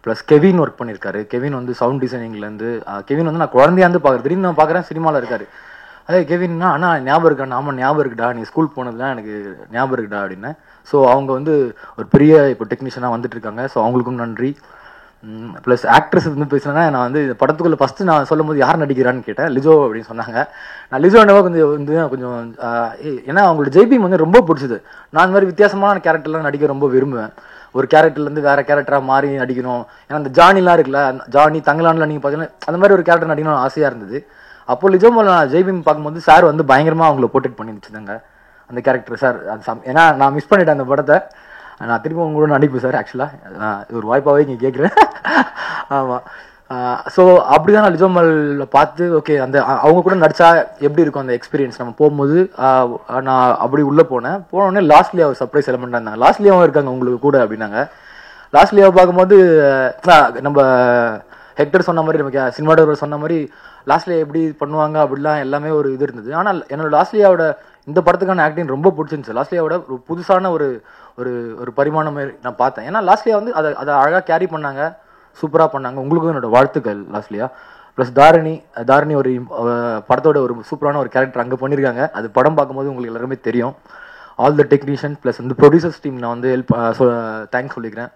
Plus Kevin work பண்ணியிருக்காரு. கெவின் வந்து சவுண்ட் டிசைனிங்லேருந்து, கெவின் வந்து நான் குழந்தையாந்து பார்க்குறேன், திடீர்னு நான் பார்க்குறேன் சினிமாவில் இருக்காரு. அதே கெவின்னா அண்ணா ஞாபகம் இருக்கா? ஆமாம் ஞாபகம் இருக்குடா, நீ ஸ்கூல் போனதுலாம் எனக்கு ஞாபகம் இருக்குடா அப்படின்னு. ஸோ அவங்க வந்து ஒரு பெரிய இப்போ டெக்னீஷியனாக வந்துட்டு இருக்காங்க. ஸோ அவங்களுக்கும் நன்றி. ப்ளஸ் ஆக்ட்ரஸ் வந்து பேசுனா, நான் வந்து இந்த படத்துக்குள்ளே ஃபஸ்ட்டு நான் சொல்லும் போது யார் நடிக்கிறான்னு கேட்டேன். லிஜோ அப்படின்னு சொன்னாங்க. நான் லிஜோ என்னவோ கொஞ்சம் ஏன்னா அவங்களோட ஜெய்பீம் வந்து ரொம்ப பிடிச்சது. நான் இந்த மாதிரி வித்தியாசமான கேரக்டர்லாம் நடிக்க ரொம்ப விரும்புவேன். ஒரு கேரக்டர்லேருந்து வேற கேரக்டராக மாறி நடிக்கணும். ஏன்னா அந்த ஜானிலாம் இருக்குல்ல, ஜானி தங்கலான்ல நீங்கள் பார்த்தீங்கன்னா அந்த மாதிரி ஒரு கேரக்டர் நடிக்கணும்னு ஆசையாக இருந்தது. அப்போ லிஜோ நான் ஜெய்பீம் பார்க்கும்போது சார் வந்து பயங்கரமாக அவங்கள போர்ட்ரேட் பண்ணி வச்சுருந்தாங்க அந்த கேரக்டர். சார் ஏன்னா நான் மிஸ் பண்ணிட்டேன் அந்த படத்தை. நான் திரும்ப உங்களோட நடிப்பேன் சார். ஆக்சுவலாக நான் ஒரு வாய்ப்பாகவே இங்கே கேட்குறேன். ஆமாம். ஸோ அப்படி தான் நான் லிஜோமலில் பார்த்து ஓகே அந்த அவங்க கூட நடித்தா எப்படி இருக்கும் அந்த எக்ஸ்பீரியன்ஸ். நம்ம போகும்போது நான் அப்படி உள்ளே போனோடனே லாஸ்ட்லியாக ஒரு சர்ப்ரைஸ் எலமெண்ட்டாக இருந்தாங்க. லாஸ்ட்லியாவும் இருக்காங்க உங்களுக்கு கூட அப்படின்னாங்க. லாஸ்ட்லியாவை பார்க்கும்போது நம்ம ஹெக்டர் சொன்ன மாதிரி, நமக்கு சினிமாட்டோகிராஃபர் சொன்ன மாதிரி லாஸ்ட்லியா எப்படி பண்ணுவாங்க அப்படிலாம் எல்லாமே ஒரு இது இருந்தது. ஆனால் என்னோட லாஸ்ட்லியாவோட இந்த படத்துக்கான ஆக்டிங் ரொம்ப பிடிச்சிருந்துச்சு. லாஸ்ட்லியாவோட ஒரு புதுசான ஒரு ஒரு ஒரு பரிமாணம் நான் பார்த்தேன். ஏன்னா லாஸ்ட்லியா வந்து அதை அழகாக கேரி பண்ணாங்க, சூப்பராக பண்ணாங்க. உங்களுக்கும் என்னோட வாழ்த்துக்கள் லாஸ்ட்லியா. ப்ளஸ் தாரணி ஒரு படத்தோட ஒரு சூப்பரான ஒரு கேரக்டர் அங்கே பண்ணியிருக்காங்க. அது படம் பார்க்கும்போது உங்களுக்கு எல்லாருமே தெரியும். ஆல் த டெக்னீஷியன் ப்ளஸ் வந்து ப்ரொடியூசர்ஸ் டீம் நான் வந்து தேங்க்ஸ் சொல்லிக்கிறேன்.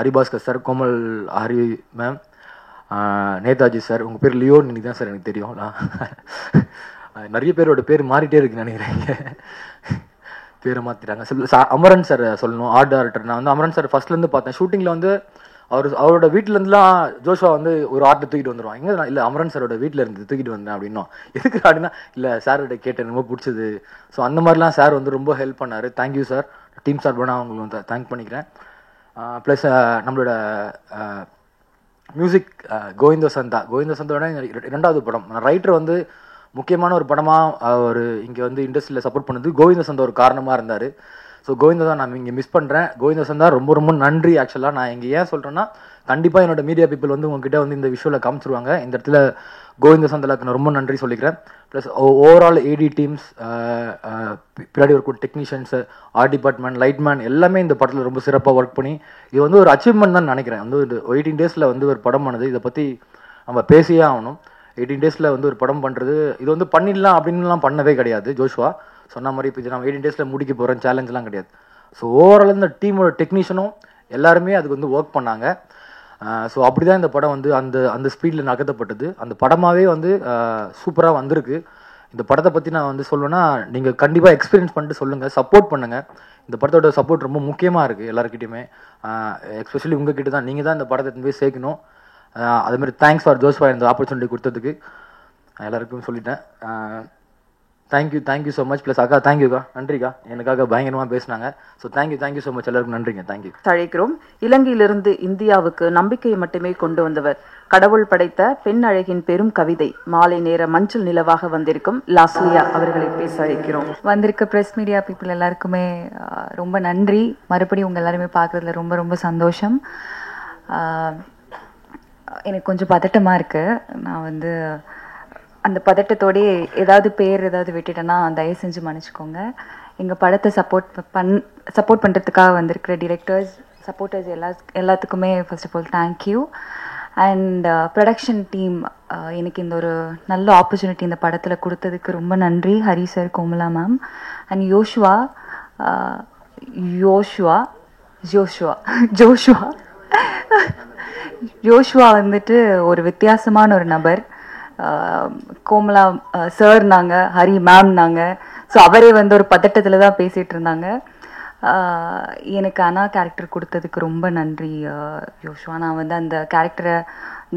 Haribhaskar sir, Komal Hari ma'am, Netaji sir. உங்கள் பேர் லியோ இன்னைக்கு தான் சார் எனக்கு தெரியும். நிறைய பேரோட பேர் மாறிட்டே இருக்குன்னு நினைக்கிறேன், பேரை மாற்றிட்டாங்க. அமரன் சார் சொல்லணும், ஆர்ட் டைரக்டர். நான் வந்து அமரன் சார் ஃபர்ஸ்ட்லேருந்து பார்த்தேன். ஷூட்டிங்கில் வந்து அவரோட வீட்டிலேருந்துலாம் ஜோஷுவா வந்து ஒரு ஆர்ட்டை தூக்கிட்டு வந்துடுவான். எங்கே இல்லை அமரன் சாரோட வீட்டில் இருந்து தூக்கிட்டு வந்தேன் அப்படின்னா, எதுக்கு அப்படின்னா இல்லை சாரோட கேட்டேன், ரொம்ப பிடிச்சது. ஸோ அந்த மாதிரிலாம் சார் வந்து ரொம்ப ஹெல்ப் பண்ணார். Thank you sir. டீம் சார் பண்ணால் அவங்களுக்கு வந்து தேங்க் பண்ணிக்கிறேன். ப்ளஸ் நம்மளோட மியூசிக் கோவிந்த சந்தாவோட 2வது படம். ரைட்டர் வந்து முக்கியமான ஒரு படமாக ஒரு இங்கே வந்து இண்டஸ்ட்ரியில் சப்போர்ட் பண்ணது கோவிந்த சந்தா ஒரு காரணமாக இருந்தார். ஸோ கோவிந்தா தான் நான் இங்கே மிஸ் பண்ணுறேன். கோவிந்த சந்தா ரொம்ப ரொம்ப நன்றி. ஆக்சுவலாக நான் இங்கே ஏன் சொல்கிறேன்னா, கண்டிப்பாக என்னோட மீடியா பீப்புள் வந்து உங்ககிட்ட வந்து இந்த விஷுவலில் காமிச்சிருவாங்க. இந்த இடத்துல கோவிந்த சந்தாவுக்கு நான் ரொம்ப நன்றி சொல்லிக்கிறேன். ப்ளஸ் ஓவரால் ஏடி டீம்ஸ், பின்னாடி ஒரு டெக்னீஷியன்ஸு, ஆர்ட் டிபார்ட்மெண்ட், லைட்மேன் எல்லாமே இந்த படத்தில் ரொம்ப சிறப்பாக ஒர்க் பண்ணி இது வந்து ஒரு அச்சீவ்மெண்ட் தான் நினைக்கிறேன். வந்து ஒரு 18 டேஸில் வந்து ஒரு படம் பண்ணுது. இதை பற்றி நம்ம பேசியே ஆகணும். 18 டேஸில் வந்து ஒரு படம் பண்ணுறது, இது வந்து பண்ணிடலாம் அப்படின்லாம் பண்ணவே கிடையாது. ஜோஷுவா சொன்ன மாதிரி இப்போ நான் 18 டேஸில் முடிக்க போகிறேன் சேலஞ்செலாம் கிடையாது. ஸோ ஓவரால் இந்த டீமோட டெக்னீஷியனும் எல்லாருமே அதுக்கு வந்து ஒர்க் பண்ணாங்க. ஸோ அப்படி தான் இந்த படம் வந்து அந்த ஸ்பீடில் நகர்த்தப்பட்டது. அந்த படமாகவே வந்து சூப்பராக வந்திருக்கு. இந்த படத்தை பற்றி நான் வந்து சொல்லுவேன்னா, நீங்கள் கண்டிப்பாக எக்ஸ்பீரியன்ஸ் பண்ணிட்டு சொல்லுங்கள், சப்போர்ட் பண்ணுங்கள். இந்த படத்தோட சப்போர்ட் ரொம்ப முக்கியமாக இருக்குது எல்லாருக்கிட்டையுமே. எஸ்பெஷலி உங்ககிட்ட தான். நீங்கள் தான் இந்த படத்தை போய் சேர்க்கணும். அதுமாதிரி தேங்க்ஸ் ஃபார் ஜோஷ்வா இந்த ஆப்பர்ச்சுனிட்டி கொடுத்ததுக்கு எல்லாருக்கும் சொல்லிட்டேன். Thank you so much. ப்ளஸ் அக்கா தேங்க்யூக்கா, நன்றிக்கா, எனக்காக பயங்கரமாக பேசினாங்க. ஸோ தேங்க்யூ ஸோ மச் எல்லாருக்கும் நன்றிங்க. தேங்க்யூ. தழைக்கிறோம். இலங்கையிலிருந்து இந்தியாவுக்கு நம்பிக்கையை மட்டுமே கொண்டு வந்தவர், கடவுள் படைத்த பெண் அழகின் பெரும் கவிதை, மாலை நேர மஞ்சள் நிலவாக வந்திருக்கும் லாஸ்லியா அவர்களை பேச அழைக்கிறோம். வந்திருக்க ப்ரெஸ் மீடியா பீப்புள் எல்லாருக்குமே ரொம்ப நன்றி. மறுபடியும் உங்கள் எல்லாருமே பார்க்குறதுல ரொம்ப ரொம்ப சந்தோஷம். எனக்கு கொஞ்சம் பதட்டமாக இருக்குது. நான் வந்து அந்த பதட்டத்தோடே ஏதாவது விட்டுட்டேன்னா தயவு செஞ்சு மன்னிச்சுக்கோங்க. எங்கள் படத்தை சப்போர்ட் பண்ணுறதுக்காக வந்திருக்கிற டிரெக்டர்ஸ், சப்போர்ட்டர்ஸ் எல்லாத்துக்குமே first of all thank you. And production team எனக்கு இந்த ஒரு நல்ல ஆப்பர்ச்சுனிட்டி இந்த படத்தில் கொடுத்ததுக்கு ரொம்ப நன்றி. Hari sir, Komala ma'am and Joshua Joshua வந்துட்டு ஒரு வித்தியாசமான ஒரு நபர். கோமலா சார் நாங்க, ஹரி மேம் நாங்க. ஸோ அவரே வந்து ஒரு பதட்டத்தில் தான் பேசிகிட்டு இருந்தாங்க. எனக்கு அண்ணா கேரக்டர் கொடுத்ததுக்கு ரொம்ப நன்றி ஜோஷுவா. நான் வந்து அந்த கேரக்டரை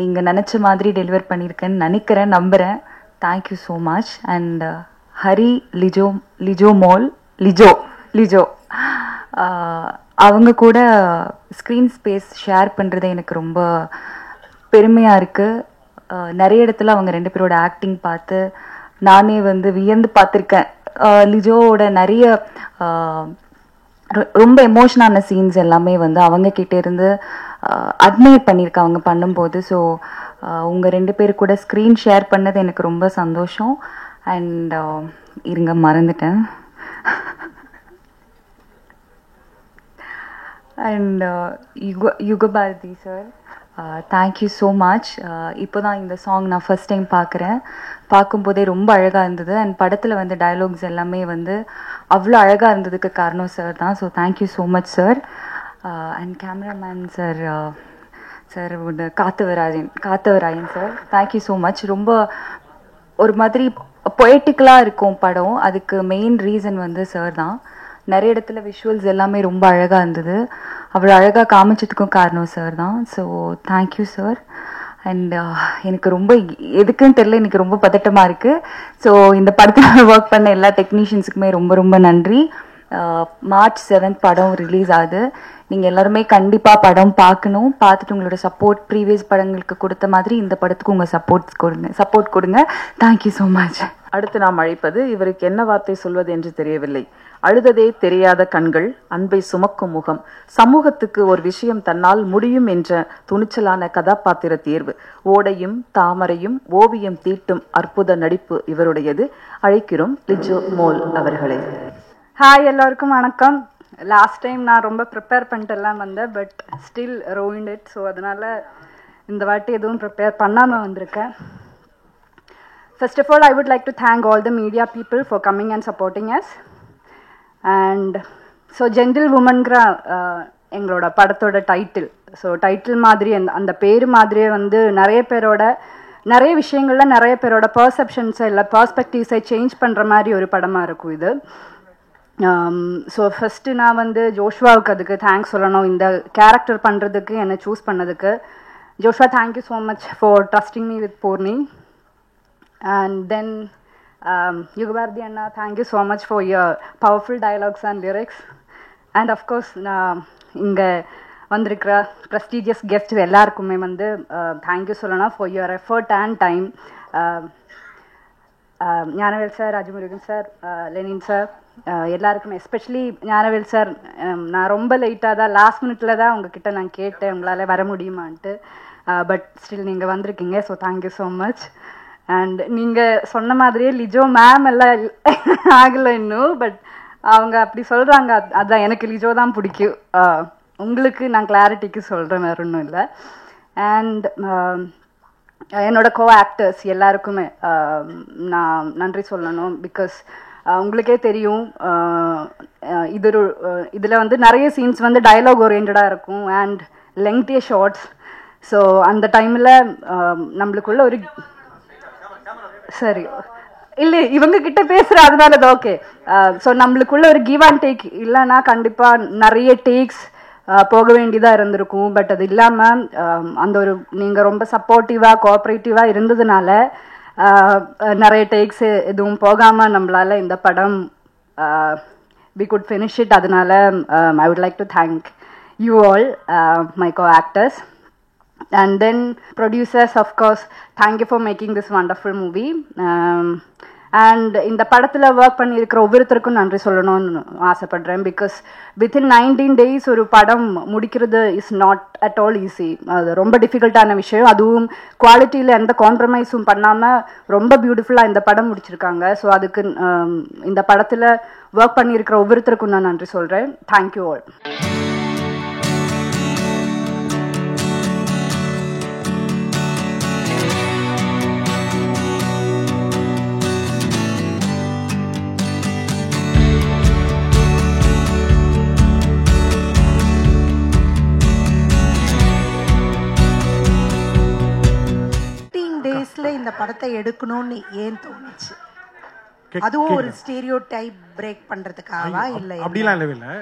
நீங்கள் நினச்ச மாதிரி டெலிவர் பண்ணியிருக்கேன்னு நினைக்கிறேன், நம்புகிறேன். Thank you so much. And Hari, Lijo அவங்க கூட ஸ்க்ரீன் ஸ்பேஸ் ஷேர் பண்ணுறது எனக்கு ரொம்ப பெருமையாக இருக்குது. நிறைய இடத்துல அவங்க 2 பேரோட ஆக்டிங் பார்த்து நானே வந்து வியந்து பார்த்துருக்கேன். லிஜோவோட நிறைய ரொம்ப எமோஷனான சீன்ஸ் எல்லாமே வந்து அவங்க கிட்டே இருந்து அட்மையர் பண்ணியிருக்கேன் அவங்க பண்ணும்போது. ஸோ உங்கள் 2 பேர் கூட ஸ்க்ரீன் ஷேர் பண்ணது எனக்கு ரொம்ப சந்தோஷம். அண்ட் இருங்க மறந்துட்டேன். And Yugabharathi sir, thank you so much. இப்போ தான் இந்த சாங் நான் ஃபர்ஸ்ட் டைம் பார்க்குறேன். பார்க்கும்போதே ரொம்ப அழகாக இருந்தது. அண்ட் படத்தில் வந்து டயலாக்ஸ் எல்லாமே வந்து அவ்வளோ அழகாக இருந்ததுக்கு காரணம் சார் தான். So thank you so much sir. And cameraman sir, sir Kathavarayan sir, thank you so much. ரொம்ப ஒரு மாதிரி பொயட்டிக்கலாக இருக்கும் படம். அதுக்கு மெயின் ரீசன் வந்து சார் தான். நிறைய இடத்துல விஷுவல்ஸ் எல்லாமே ரொம்ப அழகாக இருந்தது. அவ்வளோ அழகாக காமிச்சதுக்கும் காரணம் சார் தான். So thank you sir. அண்ட் எனக்கு ரொம்ப எதுக்குன்னு தெரியல, எனக்கு ரொம்ப பதட்டமாக இருக்குது. ஸோ இந்த படத்தில் ஒர்க் பண்ண எல்லா டெக்னீஷியன்ஸுக்குமே ரொம்ப ரொம்ப நன்றி. March 7th படம் ரிலீஸ் ஆகுது. நீங்கள் எல்லாருமே கண்டிப்பாக படம் பார்க்கணும். பார்த்துட்டு உங்களோட சப்போர்ட் ப்ரீவியஸ் படங்களுக்கு கொடுத்த மாதிரி இந்த படத்துக்கு உங்கள் சப்போர்ட் கொடுங்க. Thank you so much. அடுத்து நாம் அழைப்பது, இவருக்கு என்ன வார்த்தை சொல்வது என்று தெரியவில்லை. அழுததே தெரியாத கண்கள், அன்பை சுமக்கும் முகம், சமூகத்துக்கு ஒரு விஷயம் தன்னால் முடியும் என்ற துணிச்சலான கதாபாத்திர தேர்வு, ஓடையும் தாமரையும் ஓவியம் தீட்டும் அற்புத நடிப்பு இவருடையது. அழைக்கிறோம் லிஜோ மோல் அவர்களை. ஹாய், எல்லாருக்கும் வணக்கம். லாஸ்ட் டைம் நான் ரொம்ப ப்ரிப்பேர் பண்ணிட்டு எல்லாம் வந்தேன், but still ruined it. So அதனால் இந்த வாட்டி எதுவும் ப்ரிப்பேர் பண்ணாமல் வந்திருக்கேன். First of all, I would like to thank all the media people for coming and supporting us. And so Gentlewoman-ங்கிற எங்களோட படத்தோட டைட்டில். ஸோ டைட்டில் மாதிரி அந்த பேர் மாதிரியே வந்து நிறைய விஷயங்கள்ல நிறைய பேரோட பர்செப்ஷன்ஸை இல்லை பர்ஸ்பெக்டிவ்ஸை சேஞ்ச் பண்ணுற மாதிரி ஒரு படமாக இருக்கும் இது. ஸோ ஃபஸ்ட்டு நான் வந்து ஜோஷ்வாவுக்கு அதுக்கு தேங்க்ஸ் சொல்லணும், இந்த கேரக்டர் பண்ணுறதுக்கு என்னை சூஸ் பண்ணதுக்கு. Joshua, thank you so much for trusting me with Poorni. And then Yugabardi Anna, thank you so much for your powerful dialogues and lyrics. And of course, inga vandirukra prestigious guests ellarkume vandu thank you solana for your effort and time. Gnanavel sir, Rajamurugan sir, Lenin sir, எல்லாருக்குமே especially Gnanavel sir, நான் ரொம்ப லேட்டாக தான் last மினிட்ல தான் உங்ககிட்ட நான் கேட்டேன் உங்களால் வர முடியுமான்ட்டு. பட் ஸ்டில் நீங்கள் வந்திருக்கீங்க. So thank you so much. And நீங்கள் சொன்ன மாதிரியே லிஜோ மேம் எல்லாம் ஆகலை இன்னும், பட் அவங்க அப்படி சொல்கிறாங்க. அதான் எனக்கு லிஜோ தான் பிடிக்கும். உங்களுக்கு நான் கிளாரிட்டிக்கு சொல்கிறேன், வேறு ஒன்றும் இல்லை. அண்ட் என்னோட கோ ஆக்டர்ஸ் எல்லாருக்குமே நான் நன்றி சொல்லணும். பிகாஸ் உங்களுக்கே தெரியும், இதில் வந்து நிறைய சீன்ஸ் வந்து டயலாக் ஓரியன்டாக இருக்கும் அண்ட் லெங்க்திய ஷார்ட்ஸ். ஸோ அந்த டைமில் நம்மளுக்குள்ள ஒரு சரி இல்லை இவங்க கிட்ட பேசுகிற அதனால அது ஓகே. ஸோ நம்மளுக்குள்ள ஒரு கிவ் அண்ட் டேக் இல்லைன்னா கண்டிப்பாக நிறைய டேக்ஸ் போக வேண்டியதாக இருந்திருக்கும். பட் அது இல்லாமல் அந்த ஒரு நீங்கள் ரொம்ப சப்போர்ட்டிவாக கோஆப்ரேட்டிவாக இருந்ததுனால நிறைய டேக்ஸ் எதுவும் போகாமல் நம்மளால் இந்த படம் we could finish it. அதனால I would like to thank you all, my co-actors. And then producers, of course, thank you for making this wonderful movie. And இந்த படத்தில் ஒர்க் பண்ணியிருக்கிற ஒவ்வொருத்தருக்கும் நன்றி சொல்லணும்னு ஆசைப்படுறேன். பிகாஸ் வித்தின் 19 days ஒரு படம் முடிக்கிறது is not at all easy. அது ரொம்ப டிஃபிகல்ட்டான விஷயம். அதுவும் குவாலிட்டியில் எந்த காம்ப்ரமைஸும் பண்ணாமல் ரொம்ப பியூட்டிஃபுல்லாக இந்த படம் முடிச்சிருக்காங்க. ஸோ அதுக்கு இந்த படத்தில் ஒர்க் பண்ணியிருக்கிற ஒவ்வொருத்தருக்கும் நான் நன்றி சொல்கிறேன். Thank you all. படத்தை எடுக்கணும்னு ஏன் தோணுச்சு? அதுவும் ஒரு ஸ்டீரியோ டைப் பிரேக் பண்றதுக்காகவா இல்லை? அப்படிலாம் இல்லவே இல்லை.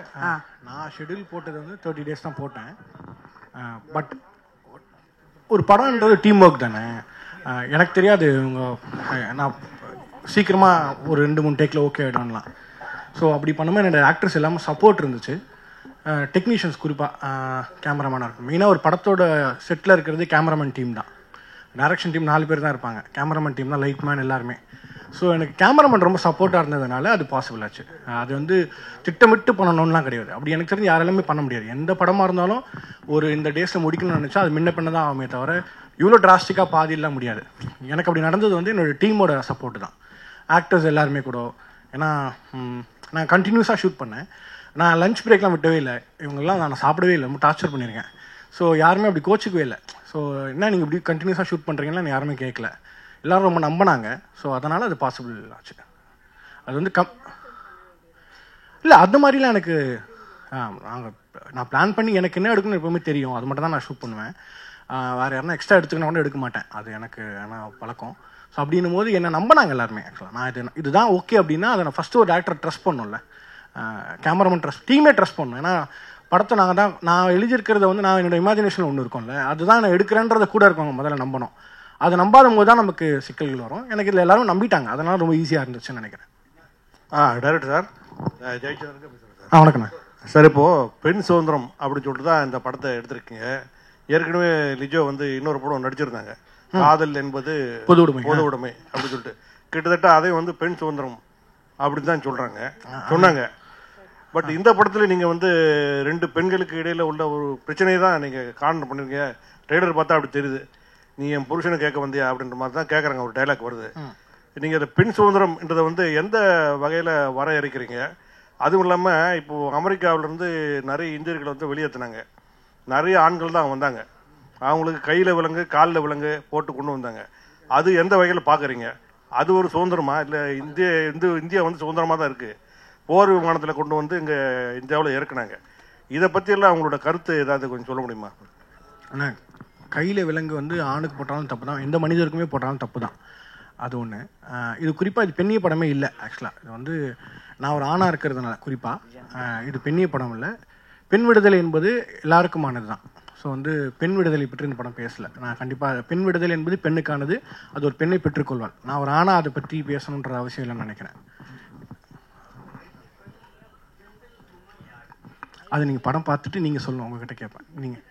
நான் ஷெட்யூல் போட்டது வந்து 30 days தான் போட்டேன். பட் ஒரு படம்ன்றது டீம் ஒர்க் தானே. எனக்கு தெரியாது நான் சீக்கிரமாக ஒரு 2-3 டேக்கில் ஓகே ஆகிடும்லாம். ஸோ அப்படி பண்ணும்போது என்னோடய ஆக்டர்ஸ் எல்லாமே சப்போர்ட் இருந்துச்சு. டெக்னீஷியன்ஸ் குறிப்பாக கேமராமேனாக இருக்கும். மெயினாக ஒரு படத்தோட செட்டில் இருக்கிறது கேமராமேன் டீம் தான். டைரக்ஷன் டீம் 4 பேர் தான் இருப்பாங்க, கேமராமேன் டீம் தான் லைட் மேன் எல்லாருமே. ஸோ எனக்கு கேமராமேன் ரொம்ப சப்போர்ட்டாக இருந்ததுனால அது பாசிபிள் ஆச்சு. அது வந்து திட்டமிட்டு பண்ணணும்லாம் கிடையாது. அப்படி எனக்கு தெரிஞ்சு யாராலுமே பண்ண முடியாது. எந்த படமாக இருந்தாலும் ஒரு இந்த டேஸில் முடிக்கணும்னு நினச்சா அது முன்ன பண்ண தான் ஆகுமே தவிர இவ்வளோ டிராஸ்டிக்காக பாதியெல்லாம் முடியாது. எனக்கு அப்படி நடந்தது வந்து என்னோடய டீமோட சப்போர்ட்டு தான். ஆக்டர்ஸ் எல்லாருமே கூட. ஏன்னா நான் கண்டினியூஸாக ஷூட் பண்ணேன். நான் லஞ்ச் பிரேக்லாம் விட்டவே இல்லை. இவங்கெல்லாம் நான் சாப்பிடவே இல்லை, ரொம்ப டார்ச்சர் பண்ணியிருக்கேன். ஸோ யாருமே அப்படி கோச்சிக்கவே இல்லை. ஸோ என்ன நீங்கள் இப்படி கண்டினியூஸாக ஷூட் பண்ணுறீங்கன்னா யாருமே கேட்கல. எல்லோரும் ரொம்ப நம்பினாங்க. ஸோ அதனால் அது பாசிபிள் ஆச்சு. அது வந்து இல்லை அந்த மாதிரிலாம் எனக்கு நான் பிளான் பண்ணி எனக்கு என்ன எடுக்கணும்னு எப்பவுமே தெரியும். அது மட்டும் தான் நான் ஷூட் பண்ணுவேன். வேறு யாருன்னா எக்ஸ்ட்ரா எடுத்துக்கணும் கூட எடுக்க மாட்டேன். அது எனக்கு பழக்கம். ஸோ அப்படின்னும் போது என்னை நம்பினாங்க எல்லாருமே. ஆக்சுவலாக நான் இதுதான் ஓகே அப்படின்னா அதை நான் ஃபஸ்ட்டு ஒரு டேரக்டர் ட்ரஸ்ட் பண்ணணும்ல, கேமராமேன் ட்ரஸ்ட், டீமே ட்ரஸ்ட் பண்ணணும். ஏன்னா படத்தை நான் எழுதியிருக்கிறத வந்து நான் என்னோட இமேஜினேஷன் ஒன்று இருக்கும்ல, அதுதான் நான் எடுக்கிறேன்றதை கூட இருக்கவங்க முதல்ல நம்பணும். அதை நம்பாத போது தான் நமக்கு சிக்கல்கள் வரும். எனக்கு இதில் எல்லாரும் நம்பிட்டாங்க, அதனால ரொம்ப ஈஸியாக இருந்துச்சுன்னு நினைக்கிறேன். டைரக்டர் சார், ஜெயச்சந்திரனுக்கு பேசுகிறேன் சார். வணக்கண்ணா சார். இப்போது பெண் சுதந்திரம் அப்படின்னு சொல்லிட்டு தான் இந்த படத்தை எடுத்திருக்கீங்க. ஏற்கனவே லிஜோ வந்து இன்னொரு படம் நடிச்சிருந்தாங்க, காதல் என்பது பொது உடைமை அப்படின்னு சொல்லிட்டு. கிட்டத்தட்ட அதை வந்து பெண் சுதந்திரம் அப்படின்னு தான் சொன்னாங்க. பட் இந்த படத்தில் நீங்கள் வந்து 2 பெண்களுக்கு இடையில் உள்ள ஒரு பிரச்சனையை தான் நீங்கள் காரணம் பண்ணிருக்கீங்க. ட்ரெய்லர் பார்த்தா அப்படி தெரியுது. நீ என் புருஷனை கேட்க வந்தியா அப்படின்ற மாதிரி தான் கேட்குறாங்க, ஒரு டைலாக் வருது. நீங்கள் அந்த பெண் சுதந்திரம்ன்றதை வந்து எந்த வகையில் வரையறுக்கிறீங்க? அதுவும் இல்லாமல் இப்போது அமெரிக்காவிலேருந்து நிறைய இந்தியர்களை வந்து வெளியேற்றினாங்க. நிறைய ஆண்கள் தான் வந்தாங்க. அவங்களுக்கு கையில் விலங்கு காலில் விலங்கு போட்டு கொண்டு வந்தாங்க. அது எந்த வகையில் பார்க்குறீங்க? அது ஒரு சுதந்திரமா? இல்லை இந்தியா வந்து சுதந்திரமாக தான் இருக்குது. போர் விமானத்தில் கொண்டு வந்து இங்கே இந்தியாவில் இறக்குனாங்க. இதை பற்றியெல்லாம் அவங்களோட கருத்து ஏதாவது கொஞ்சம் சொல்ல முடியுமா? ஆனால் கையில் விலங்கு வந்து ஆணுக்கு போட்டாலும் தப்பு தான், எந்த மனிதருக்குமே போட்டாலும் தப்பு தான். அது ஒன்று. இது குறிப்பாக இது பெண்ணிய படமே இல்லை. ஆக்சுவலாக இது வந்து நான் ஒரு ஆணாக இருக்கிறதுனால குறிப்பாக இது பெண்ணிய படம் இல்லை. பெண் விடுதலை என்பது எல்லாருக்குமானது தான். ஸோ வந்து பெண் விடுதலை பற்றி இந்த படம் பேசலை. நான் கண்டிப்பாக பெண் விடுதலை என்பது பெண்ணுக்கானது, அது ஒரு பெண்ணை பெற்றுக்கொள்வாள். நான் ஒரு ஆணாக அதை பற்றி பேசணுன்ற அவசியம் இல்லைன்னு நினைக்கிறேன். அது நீங்கள் படம் பார்த்துட்டு நீங்கள் சொல்லணும், உங்ககிட்ட கேட்பேன். நீங்கள்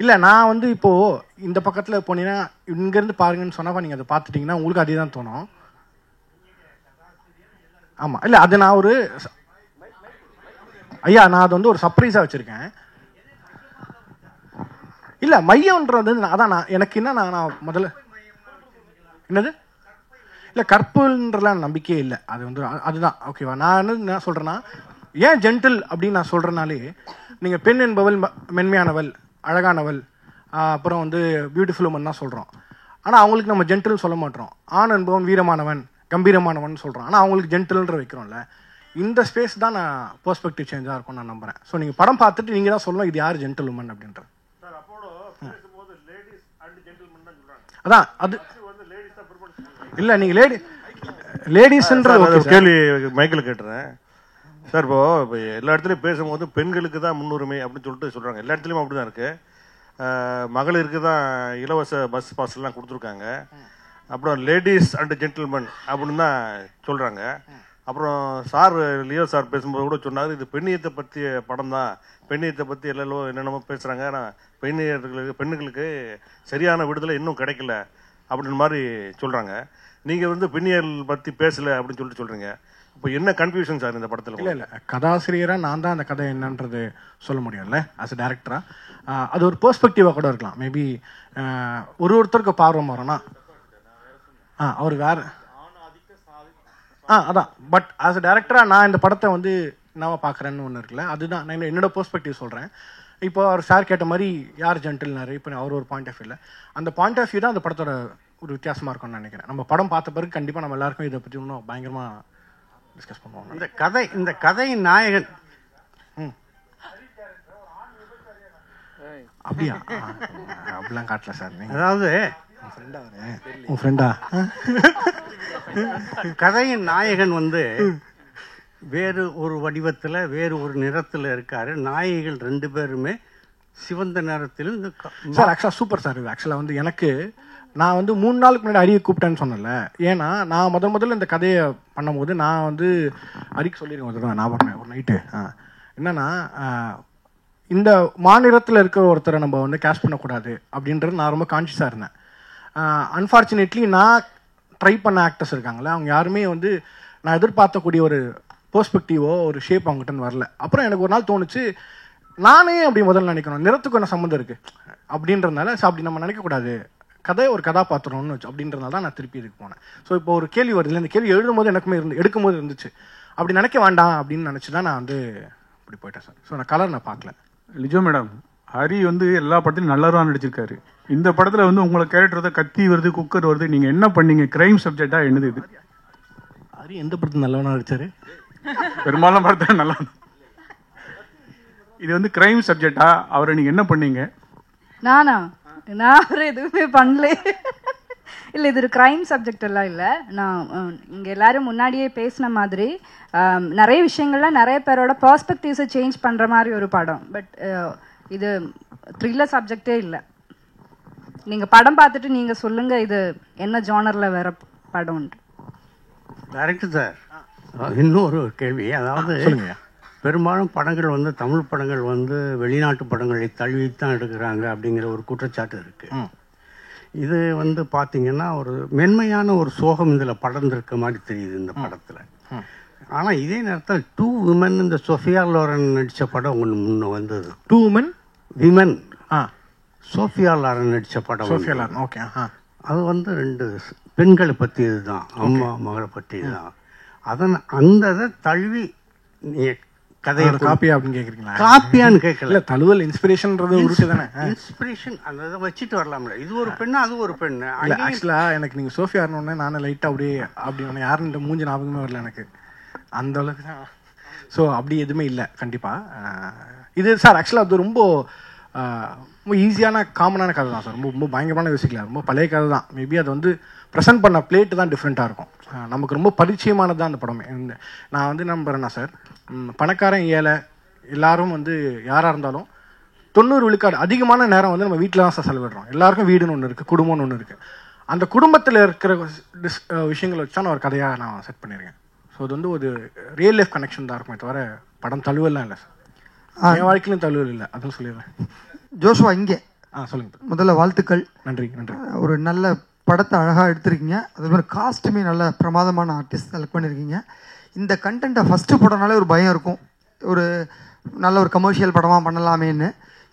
இல்லை, நான் வந்து இப்போது இந்த பக்கத்தில் போனீங்கன்னா இங்கேருந்து பாருங்கன்னு சொன்னால் நீங்கள் அதை பார்த்துட்டிங்கன்னா உங்களுக்கு அதே தான் தோணும். ஆமாம், இல்லை அது நான் ஒரு நான் அது வந்து ஒரு சர்ப்ரைஸாக வச்சுருக்கேன். இல்லை மையம்ன்றது அதான் எனக்கு என்ன நான் முதல்ல என்னது இல்லை கற்புன்றலாம் நம்பிக்கையே இல்லை. அது வந்து அதுதான் ஓகேவா. நான் என்ன சொல்கிறேன்னா, ஏன் ஜென்டில் அப்படின்னு நான் சொல்கிறனாலே, நீங்கள் பெண் என்பவள் மென்மையானவள், அழகானவள், அப்புறம் வந்து பியூட்டிஃபுல் உமன் தான் சொல்கிறோம். ஆனால் அவங்களுக்கு நம்ம ஜென்டில் சொல்ல மாட்டோம். ஆண் என்பவன் வீரமானவன், கம்பீரமானவன் சொல்கிறோம். ஆனால் அவங்களுக்கு ஜென்டில்ன்ற வைக்கிறோம்ல. இந்த ஸ்பேஸ் தான் நான் பெர்ஸ்பெக்டிவ் சேஞ்சாக இருக்கும்னு நான் நம்புகிறேன். ஸோ நீங்கள் படம் பார்த்துட்டு நீங்கள் தான் சொல்லணும் இது யார் ஜென்டில் உமன் அப்படின்ற. அதான் அது இல்லை, நீங்கள் லேடிஸ்ன்ற கேள்வி மைக்கில் கேட்டுறேன் சார். இப்போ எல்லா இடத்துலையும் பேசும்போது பெண்களுக்கு தான் முன்னுரிமை அப்படின்னு சொல்கிறாங்க. எல்லா இடத்துலையும் அப்படி தான் இருக்குது. மகளிருக்கு தான் இலவச பஸ் பாஸ்லாம் கொடுத்துருக்காங்க. அப்புறம் லேடிஸ் அண்ட் ஜென்டில்மேன் அப்படின்னு தான் சொல்கிறாங்க. அப்புறம் லியோ சார் பேசும்போது கூட சொன்னார், இது பெண்ணியத்தை பற்றிய படம் தான், பெண்ணியத்தை பற்றி எல்லாம் என்னென்னமோ பேசுகிறாங்க. ஆனால் பெண்ணுகளுக்கு சரியான விடுதலை இன்னும் கிடைக்கல அப்படின்னு மாதிரி சொல்கிறாங்க. நீங்கள் வந்து பெண்ணியல் பற்றி பேசலை அப்படின்னு சொல்கிறீங்க. இப்போ என்ன கன்ஃபியூஷன் சார் இந்த படத்தில்? இல்லை கதாசிரியராக நான் தான் அந்த கதை என்னன்றது சொல்ல முடியும்ல, ஆஸ் அ டேரக்டராக. அது ஒரு பெர்ஸ்பெக்டிவாக கூட இருக்கலாம். மேபி ஒருத்தருக்கு பார்வை மாறோன்னா அவர் வேறு அதான். பட் ஆஸ் அ டேரக்டராக நான் இந்த படத்தை வந்து நான் பார்க்குறேன்னு ஒன்று இருக்குல்ல, அதுதான் நான் என்னோட பெர்ஸ்பெக்டிவ் சொல்கிறேன். இப்போ அவர் சார் கேட்ட மாதிரி யார் ஜென்டில்னாரு, இப்போ அவர் ஒரு பாயிண்ட் ஆஃப் வியூவில், அந்த பாயிண்ட் ஆஃப் வியூ தான் அந்த படத்தோட ஒரு வித்தியாசமாக இருக்கும்னு நினைக்கிறேன். நம்ம படம் பார்த்த பிறகு கண்டிப்பாக நம்ம எல்லாருக்கும் இதை பற்றி இன்னும் பயங்கரமாக டிஸ்கஸ் பண்ணுவோம். இந்த கதையின் நாயகன் அப்படியா? அப்படிலாம் காட்டல சார். அதாவது உன் ஃப்ரெண்டா? கதையின் நாயகன் வந்து வேறு ஒரு வடிவத்தில் வேறு ஒரு நிறத்தில் இருக்காரு. நாயகிகள் 2 பேருமே சிவந்த நிறத்திலும். சார் ஆக்சுவலாக சூப்பர் சார். இது ஆக்சுவலாக வந்து எனக்கு நான் வந்து 3 நாளுக்கு முன்னாடி அரியை கூப்பிட்டேன்னு சொன்னல. ஏன்னா நான் முதல்ல இந்த கதையை பண்ணும்போது நான் வந்து அரிக்கு சொல்லியிருக்கேன் ஒரு தடவை, ஞாபகம் ஒரு நைட்டு. என்னன்னா இந்த மாநிலத்தில் இருக்கிற ஒருத்தரை நம்ம வந்து கேஷ் பண்ணக்கூடாது அப்படின்றது நான் ரொம்ப கான்ஷியஸாக இருந்தேன். அன்ஃபார்ச்சுனேட்லி நான் ட்ரை பண்ண ஆக்டர்ஸ் இருக்காங்களே, அவங்க யாருமே வந்து நான் எதிர்பார்க்கக்கூடிய ஒரு பெர்ஸ்பெக்டிவோ ஒரு ஷேப் அவங்ககிட்ட வரல. அப்புறம் எனக்கு ஒரு நாள் தோணுச்சு, நானே அப்படி முதல்ல நினைக்கணும், நிறத்துக்கு என்ன சம்மந்தம் இருக்குது அப்படின்றதுனால அப்படி நம்ம நினைக்கக்கூடாது, கதை ஒரு கதாபாத்திரம்னு வச்சு அப்படின்றதுனால தான் நான் திருப்பி இதுக்கு போனேன். ஸோ இப்போ ஒரு கேள்வி வருது, இந்த கேள்வி எழுதும்போது எனக்குமே எடுக்கும்போது இருந்துச்சு, அப்படி நினைக்க வேண்டாம் அப்படின்னு நினச்சி தான் நான் வந்து இப்படி போயிட்டேன் சார். ஸோ நான் கலர் நான் பார்க்கல. லிஜோ மேடம், ஹரி வந்து எல்லா படத்துலையும் நல்லதான் நடிச்சிருக்காரு. இந்த படத்தில் வந்து உங்களை கேரக்டர் தான் கத்தி வருது, குக்கர் வருது, நீங்கள் என்ன பண்ணீங்க? கிரைம் சப்ஜெக்டாக என்னது இது? ஹரி எந்த படத்தில் நல்லவனா நடிச்சாரு? பெரும்பாலும் படத்தில் நல்லா. இது வந்து கிரைம் சப்ஜெக்டா, அவரை நீங்கள் என்ன பண்ணீங்க? நான் அவர் எதுவுமே பண்ணல. இல்லை, இது ஒரு க்ரைம் சப்ஜெக்ட் எல்லாம் இல்லை. நான் இங்கே எல்லாரும் முன்னாடியே பேசின மாதிரி நிறைய விஷயங்கள்ல நிறைய பேரோட பெர்ஸ்பெக்டிவ்ஸை சேஞ்ச் பண்ணுற மாதிரி ஒரு படம். பட் இது த்ரில்லர் சப்ஜெக்டே இல்லை. நீங்கள் படம் பார்த்துட்டு நீங்கள் சொல்லுங்கள் இது என்ன ஜானரில் வேற படம் உண்டு. டைரக்டர் சார், இன்னொரு கேள்வி. அதாவது பெரும்பாலும் படங்கள் வந்து தமிழ் படங்கள் வந்து வெளிநாட்டு படங்களை தழுவித்தான் எடுக்கிறாங்க அப்படிங்கிற ஒரு குற்றச்சாட்டு இருக்குது. இது வந்து பார்த்தீங்கன்னா ஒரு மென்மையான ஒரு சோகம் இதில் படர்ந்திருக்க மாதிரி தெரியுது இந்த படத்தில். ஆனால் இதே நேரத்தில் 2 விமன் இந்த சோஃபியா லாரன் நடித்த படம் ஒன்று முன்ன வந்தது. 2 விமன் சோஃபியா லாரன் நடித்த படம். Sophia Loren, okay. அது வந்து 2 பெண்களை பற்றியது தான், அம்மா மகளை பற்றியது தான். அந்த இதை தழுவி கதையை காப்பியா அப்படின்னு கேட்குறீங்களா? காப்பியான்னு கேட்கல, தழுவல் இன்ஸ்பிரேஷன்றது உருட்டு தானே. இன்ஸ்பிரேஷன் அந்த இதை வச்சுட்டு வரலாம்ல. இது ஒரு பெண்ணு, அது ஒரு பெண்ணு. ஆக்சுவலாக எனக்கு நீங்கள் சோஃபியா ஆரணுன்னே நானும் லைட்டாக அப்படியே அப்படி யாருன்ற மூஞ்சி ஞாபகமே வரல எனக்கு அந்த அளவுக்கு தான். ஸோ அப்படி எதுவுமே இல்லை கண்டிப்பாக. இது சார் ஆக்சுவலாக அது ரொம்ப ஈஸியான காமனான கதை தான் சார். ரொம்ப பயங்கரமான யோசிக்கல, ரொம்ப பழைய கதை தான். மேபி அது வந்து ப்ரெசென்ட் பண்ண பிளேட்டு தான் டிஃப்ரெண்ட்டாக இருக்கும். நமக்கு ரொம்ப பரிச்சயமானது தான் அந்த படமே. நான் வந்து நம்புறேன்னா சார், பணக்காரன் ஏழை எல்லாரும் வந்து யாராக இருந்தாலும் 90 விழுக்காடு அதிகமான நேரம் வந்து நம்ம வீட்டில் தான் சார் செலவிடுறோம். எல்லாருக்கும் வீடுன்னு ஒன்று இருக்குது, குடும்பம்னு ஒன்று இருக்குது. அந்த குடும்பத்தில் இருக்கிற விஷயங்களை வச்சு தான் நான் ஒரு கதையாக நான் செட் பண்ணியிருக்கேன். ஸோ அது வந்து ஒரு ரியல் லைஃப் கனெக்ஷன் தான் இருக்குமே தவிர படம் தழுவலாம் இல்லை சார். என் வாழ்க்கையிலும் தழுவல் இல்லை, அதுவும் சொல்லிடுறேன். ஜோஷுவா இங்கே சொல்லுங்க. முதல்ல வாழ்த்துக்கள். நன்றி. ஒரு நல்ல படத்தை அழகாக எடுத்திருக்கீங்க. அதே மாதிரி காஸ்ட்டுமே நல்ல பிரமாதமான ஆர்டிஸ்ட் செலக்ட் பண்ணியிருக்கீங்க. இந்த கண்டென்ட்டை ஃபஸ்ட்டு படம்னாலே ஒரு பயம் இருக்கும், ஒரு நல்ல ஒரு கமர்ஷியல் படமாக பண்ணலாமேன்னு.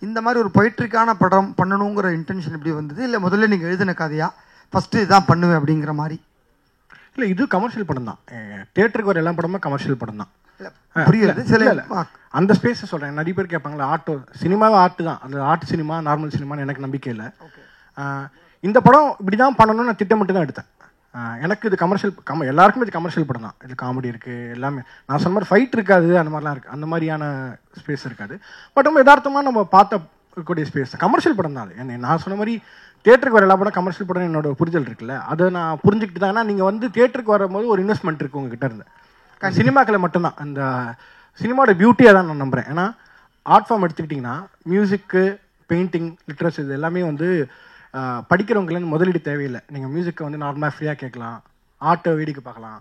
இந்த மாதிரி ஒரு பொய்ட்ரிக்கான படம் பண்ணணுங்கிற இன்டென்ஷன் எப்படி வந்தது? இல்லை முதல்ல நீங்கள் எழுதின கதையா ஃபஸ்ட்டு இதான் பண்ணுவேன் அப்படிங்கிற மாதிரி? இல்லை, இது கமர்ஷியல் படம் தான். தியேட்டருக்கு வர எல்லா படமும் கமர்ஷியல் படம் தான். புரியுது. சில அந்த ஸ்பேஸை சொல்கிறேன். நிறைய பேர் கேட்பாங்களா, ஆர்ட் சினிமாவே ஆர்ட் தான், அது ஆர்ட் சினிமா நார்மல் சினிமான்னு எனக்கு நம்பிக்கை இல்லை. இந்த படம் இப்படி தான் பண்ணணும்னு நான் திட்டமிட்டு தான் எடுத்தேன். எனக்கு இது கமர்ஷியல் எல்லாருக்குமே இது கமர்ஷியல் படம் தான். இது காமெடி இருக்குது, எல்லாமே நான் சொன்ன மாதிரி ஃபைட் இருக்காது, அந்த மாதிரிலாம் இருக்குது, அந்த மாதிரியான ஸ்பேஸ் இருக்காது. பட் நம்ம யதார்த்தமாக நம்ம பார்க்கக்கூடிய ஸ்பேஸ் கமர்ஷியல் படம் தான் அது. நான் சொன்ன மாதிரி தியேட்டருக்கு வர எல்லா படம் கமர்ஷியல் படம் என்னோட புரிதல் இருக்குல்ல, அதை நான் புரிஞ்சுக்கிட்டு தான். ஏன்னா நீங்கள் வந்து தியேட்டருக்கு வரும்போது ஒரு இன்வெஸ்ட்மெண்ட் இருக்குது உங்ககிட்ட இருந்து. சினிமாக்களை மட்டும்தான் அந்த சினிமாவோட பியூட்டியாக தான் நான் நம்புகிறேன். ஏன்னா ஆர்ட் ஃபார்ம் எடுத்துக்கிட்டிங்கன்னா மியூசிக்கு, பெயிண்டிங், லிட்ரேச்சர் இது எல்லாமே வந்து படிக்கிறவங்களுக்கு முதலீடு தேவையில்லை. நீங்கள் மியூசிக்கை வந்து நார்மலாக ஃப்ரீயாக கேட்கலாம், ஆர்ட்டை வேடிக்கை பார்க்கலாம்,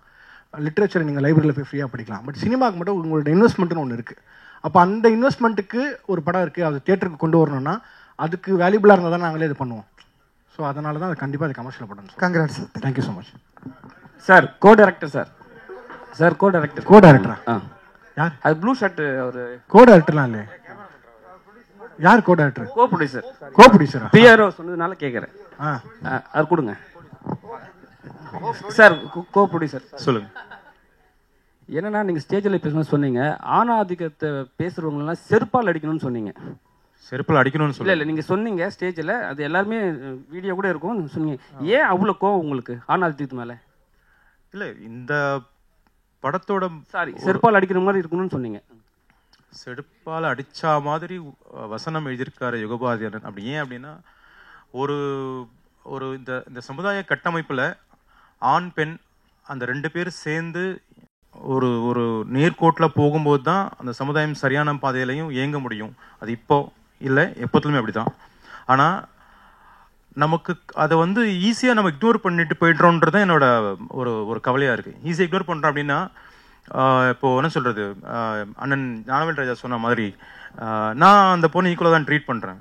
லிட்ரேச்சரை நீங்கள் லைப்ரரியில் போய் ஃப்ரீயாக படிக்கலாம். பட் சினிமாவுக்கு மட்டும் உங்களோட இன்வெஸ்ட்மெண்ட்டுன்னு ஒன்று இருக்குது. அப்போ அந்த இன்வெஸ்ட்மெண்ட்டுக்கு ஒரு படம் இருக்குது, அது தியேட்டருக்கு கொண்டு வரணும்னா அதுக்கு வேல்யூபிளாக இருந்தால் தான் நாங்களே இது பண்ணுவோம். ஸோ அதனால தான் அது கண்டிப்பாக அது கமர்ஷியல் படம். Congrats sir. Thank you so much sir. Co director sir co டைரக்டரா? யார் அது? ப்ளூ ஷர்ட் அவர். கோ டைரக்டர்லாம் இல்லை. யார் co director? Co producer. Co ப்ரொடியூசரா? பிஆர்ஓ சொன்னதுனால கேட்குறேன். அது கொடுங்க சார். கோ ப்ரொடியூசர் சொல்லுங்க. என்னன்னா நீங்கள் ஸ்டேஜில் பேசணும்னு சொன்னீங்க, ஆணாதிக்கத்தை பேசுகிறவங்களெல்லாம் செருப்பால் அடிக்கணும்னு சொன்னீங்க. செருப்பால் அடிக்கணும்னு சொல்லி இல்லை நீங்கள் சொன்னீங்க ஸ்டேஜில், அது எல்லாருமே வீடியோ கூட இருக்கும் சொன்னீங்க. ஏன் அவ்வளோ கோவம் உங்களுக்கு ஆணாதிக்கத்து மேலே? இல்லை, இந்த படத்தோட செருப்பால் அடிக்கிற மாதிரி இருக்கணும்னு சொன்னீங்க. செருப்பால் அடிச்சா மாதிரி வசனம் எழுதியிருக்காரு யுகபாரதியாரன். அப்படி ஏன் அப்படின்னா, ஒரு ஒரு இந்த சமுதாய கட்டமைப்பில் ஆண் பெண் அந்த 2 பேர் சேர்ந்து ஒரு ஒரு நேர்கோட்டில் போகும்போது தான் அந்த சமுதாயம் சரியான பாதையிலையும் இயங்க முடியும். அது இப்போ இல்லை, எப்போதுமே அப்படி தான். ஆனால் நமக்கு அதை வந்து ஈஸியாக நம்ம இக்னோர் பண்ணிட்டு போய்ட்றோன்றது தான் என்னோட ஒரு கவலையாக இருக்குது. ஈஸியாக இக்னோர் பண்ணுறோம் அப்படின்னா, இப்போது என்ன சொல்கிறது, அண்ணன் ஞானவேல் ராஜா சொன்ன மாதிரி நான் அந்த பொண்ணு ஈக்குவலாக தான் ட்ரீட் பண்ணுறேன்.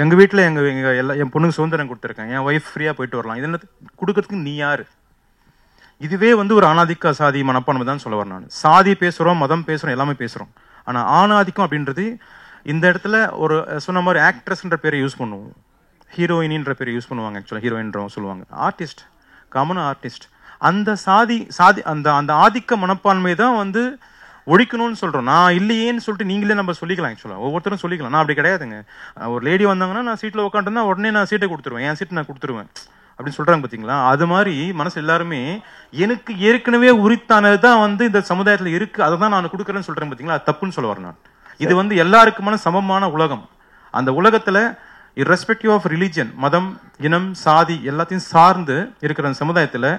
எங்கள் வீட்டில் என் பொண்ணுக்கு சுதந்திரம் கொடுத்துருக்கேன், என் ஒய்ஃப் ஃப்ரீயாக போயிட்டு வரலாம். இது என்ன கொடுக்கறதுக்கு நீ யார்? இதுவே வந்து ஒரு ஆணாதிக்க சாதி மனப்பான்மை தான் சொல்ல வரேன் நான். சாதி பேசுகிறோம், மதம் பேசுகிறோம், எல்லாமே பேசுகிறோம். ஆனால் ஆணாதிக்கம் அப்படின்றது இந்த இடத்துல ஒரு சொன்ன மாதிரி ஆக்ட்ரஸ்ன்ற பேரை யூஸ் பண்ணுவோம், ஹீரோயினின்ற பேரை யூஸ் பண்ணுவாங்க. ஆக்சுவலாக ஹீரோயின்றவங்க சொல்லுவாங்க, ஆர்டிஸ்ட், காமன் ஆர்டிஸ்ட். அந்த அந்த ஆதிக்க மனப்பான்மை தான் வந்து ஒழிக்கணும்னு சொல்கிறோம். நான் இல்லையேன்னு சொல்லிட்டு நீங்களே நம்ம சொல்லிக்கலாம். ஆக்சுவலாக ஒவ்வொருத்தரும் சொல்லிக்கலாம். நான் அப்படி கிடையாதுங்க. ஒரு லேடி வந்தாங்கன்னா நான் சீட்டில் உட்காந்துருந்தா உடனே நான் சீட்டை கொடுத்துருவேன், என் சீட்டை நான் கொடுத்துருவேன் அப்படின்னு சொல்கிறாங்க பார்த்தீங்களா? அது மாதிரி மனசு எல்லாருமே எனக்கு ஏற்கனவே உரித்தானது தான் வந்து இந்த சமுதாயத்தில் இருக்குது, அதை தான் நான் கொடுக்குறேன்னு சொல்கிறேன் பார்த்தீங்களா? அது தப்புன்னு சொல்ல வரேன் நான். இது வந்து எல்லாருக்குமான சமமான உலகம். அந்த உலகத்தில் irrespective ஆஃப் ரிலீஜன், மதம், இனம், சாதி எல்லாத்தையும் சார்ந்து இருக்கிற அந்த சமுதாயத்தில்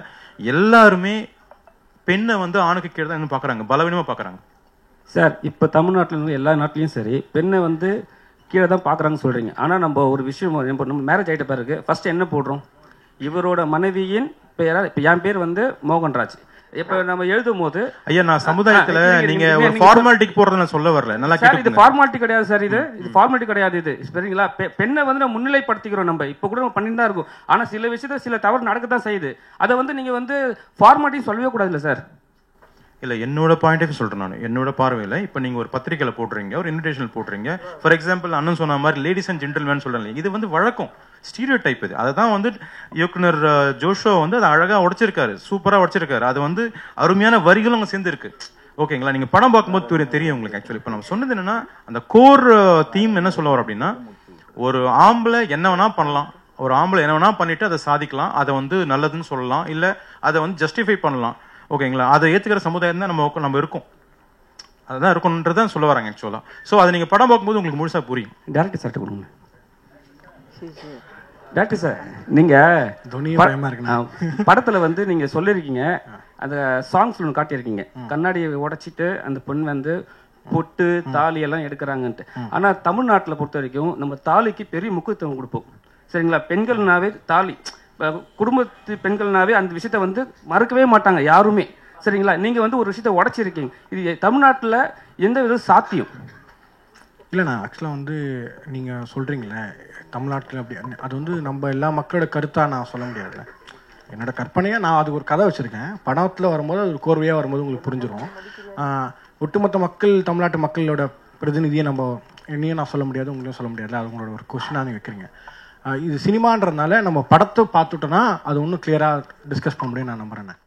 எல்லாருமே பெண்ணை வந்து ஆணுக்கு கீழே தான் இன்னும் பார்க்குறாங்க, பலவீனமாக பார்க்குறாங்க. சார், இப்போ தமிழ்நாட்டில் இருந்து எல்லா நாட்டிலையும் சரி பெண்ணை வந்து கீழே தான் பார்க்குறாங்கன்னு சொல்கிறீங்க. ஆனால் நம்ம ஒரு விஷயம், இப்போ நம்ம மேரேஜ் ஆகிட்ட பிறகு ஃபஸ்ட்டு என்ன போடுறோம்? இவரோட மனைவியின் பெயரா. இப்போ என் பேர் வந்து மோகன்ராஜ். இப்போ நம்ம எழுதும் போது ஐயா, நான் சமுதாயத்தில் நீங்க ஒரு ஃபார்மாலிட்டிக்கு போறத நான் சொல்ல வரல. நல்லா கேட்டு, இது ஃபார்மாலிட்டி கிடையாது சார், இது ஃபார்மாலிட்டி கிடையாது. இது சரிங்களா? பெண்ணை வந்து நம்ம முன்னிலைப்படுத்திக்கிறோம். நம்ம இப்போ கூட நம்ம பண்ணிட்டு தான் இருக்கும். ஆனால் சில விஷயத்துல சில தவறு நடக்க தான் செய்யுது. அதை வந்து நீங்க வந்து ஃபார்மாலிட்டி சொல்லவே கூடாது இல்லை சார்? இல்லை, என்னோட பாயிண்ட் ஆஃப் சொல்கிறேன் நான், என்னோட பார்வையில். இப்போ நீங்கள் ஒரு பத்திரிக்கையில் போடுறீங்க, ஒரு இன்விடேஷனில் போடுறீங்க. ஃபார் எக்ஸாம்பிள் அண்ணன் சொன்ன மாதிரி லேடிஸ் அண்ட் ஜென்டில்மேன் சொல்கிறேன், இது வந்து வழக்கம், ஸ்டீரியோ டைப். இது அதை தான் வந்து இயக்குனர் ஜோஷோ வந்து அதை அழகாக உடைச்சிருக்காரு, சூப்பராக உடைச்சிருக்காரு. அது வந்து அருமையான வரிகளும் அங்கே சேர்ந்துருக்கு. ஓகேங்களா? நீங்கள் படம் பார்க்கும்போது தெரியும் உங்களுக்கு. ஆக்சுவலி இப்போ நம்ம சொன்னது என்னன்னா, அந்த கோர் தீம் என்ன சொல்ல வரோம் அப்படின்னா, ஒரு ஆம்பளை என்ன வேணா பண்ணலாம், ஒரு ஆம்பளை என்ன வேணா பண்ணிட்டு அதை சாதிக்கலாம், அதை வந்து நல்லதுன்னு சொல்லலாம், இல்லை அதை வந்து ஜஸ்டிஃபை பண்ணலாம். ஓகேங்களா? அதை ஏற்றுக்கிற சமுதாயம் தான் நம்ம இருக்கோம், அதுதான் இருக்கணுன்றதான் சொல்ல வராங்க ஆக்சுவலாக. ஸோ அதை நீங்கள் படம் பார்க்கும்போது உங்களுக்கு முழுசாக புரியும். டேரக்டர் சார்ட்ட கொடுங்க. டாக்டர் சார், நீங்கள் படத்தில் வந்து நீங்கள் சொல்லியிருக்கீங்க, அந்த சாங்ஸ் ஒன்று காட்டியிருக்கீங்க, கண்ணாடியை உடைச்சிட்டு அந்த பெண் வந்து பொட்டு தாலி எல்லாம் எடுக்கிறாங்கன்ட்டு. ஆனால் தமிழ்நாட்டில் பொறுத்த வரைக்கும் நம்ம தாலிக்கு பெரிய முக்கியத்துவம் கொடுப்போம். சரிங்களா? பெண்கள்னாவே தாலி, குடும்பத்து பெண்கள்னாவே அந்த விஷயத்த வந்து மறக்கவே மாட்டாங்க யாருமே. சரிங்களா? நீங்கள் வந்து ஒரு விஷயத்த உடைச்சிருக்கீங்க. இது தமிழ்நாட்டில் எந்த வித சாத்தியம் இல்லை? நான் ஆக்சுவலாக வந்து நீங்கள் சொல்கிறீங்களே தமிழ்நாட்டில் அப்படி, அது வந்து நம்ம எல்லா மக்களோட கருத்தாக நான் சொல்ல முடியாதுல்ல. என்னோட கற்பனையாக நான் அது ஒரு கதை வச்சுருக்கேன். படத்தில் வரும்போது அது கோர்வையாக வரும்போது உங்களுக்கு புரிஞ்சிடும். ஒட்டுமொத்த மக்கள், தமிழ்நாட்டு மக்களோட பிரதிநிதியை நம்ம என்னையும் நான் சொல்ல முடியாது, உங்களையும் சொல்ல முடியாது. அது உங்களோட ஒரு கொஸ்டினாக நீங்கள் வைக்கிறீங்க. இது சினிமான்றதுனால நம்ம படத்தை பார்த்துட்டோன்னா அது ஒன்றும் கிளியராக டிஸ்கஸ் பண்ண முடியும் நான் நம்புகிறேன்.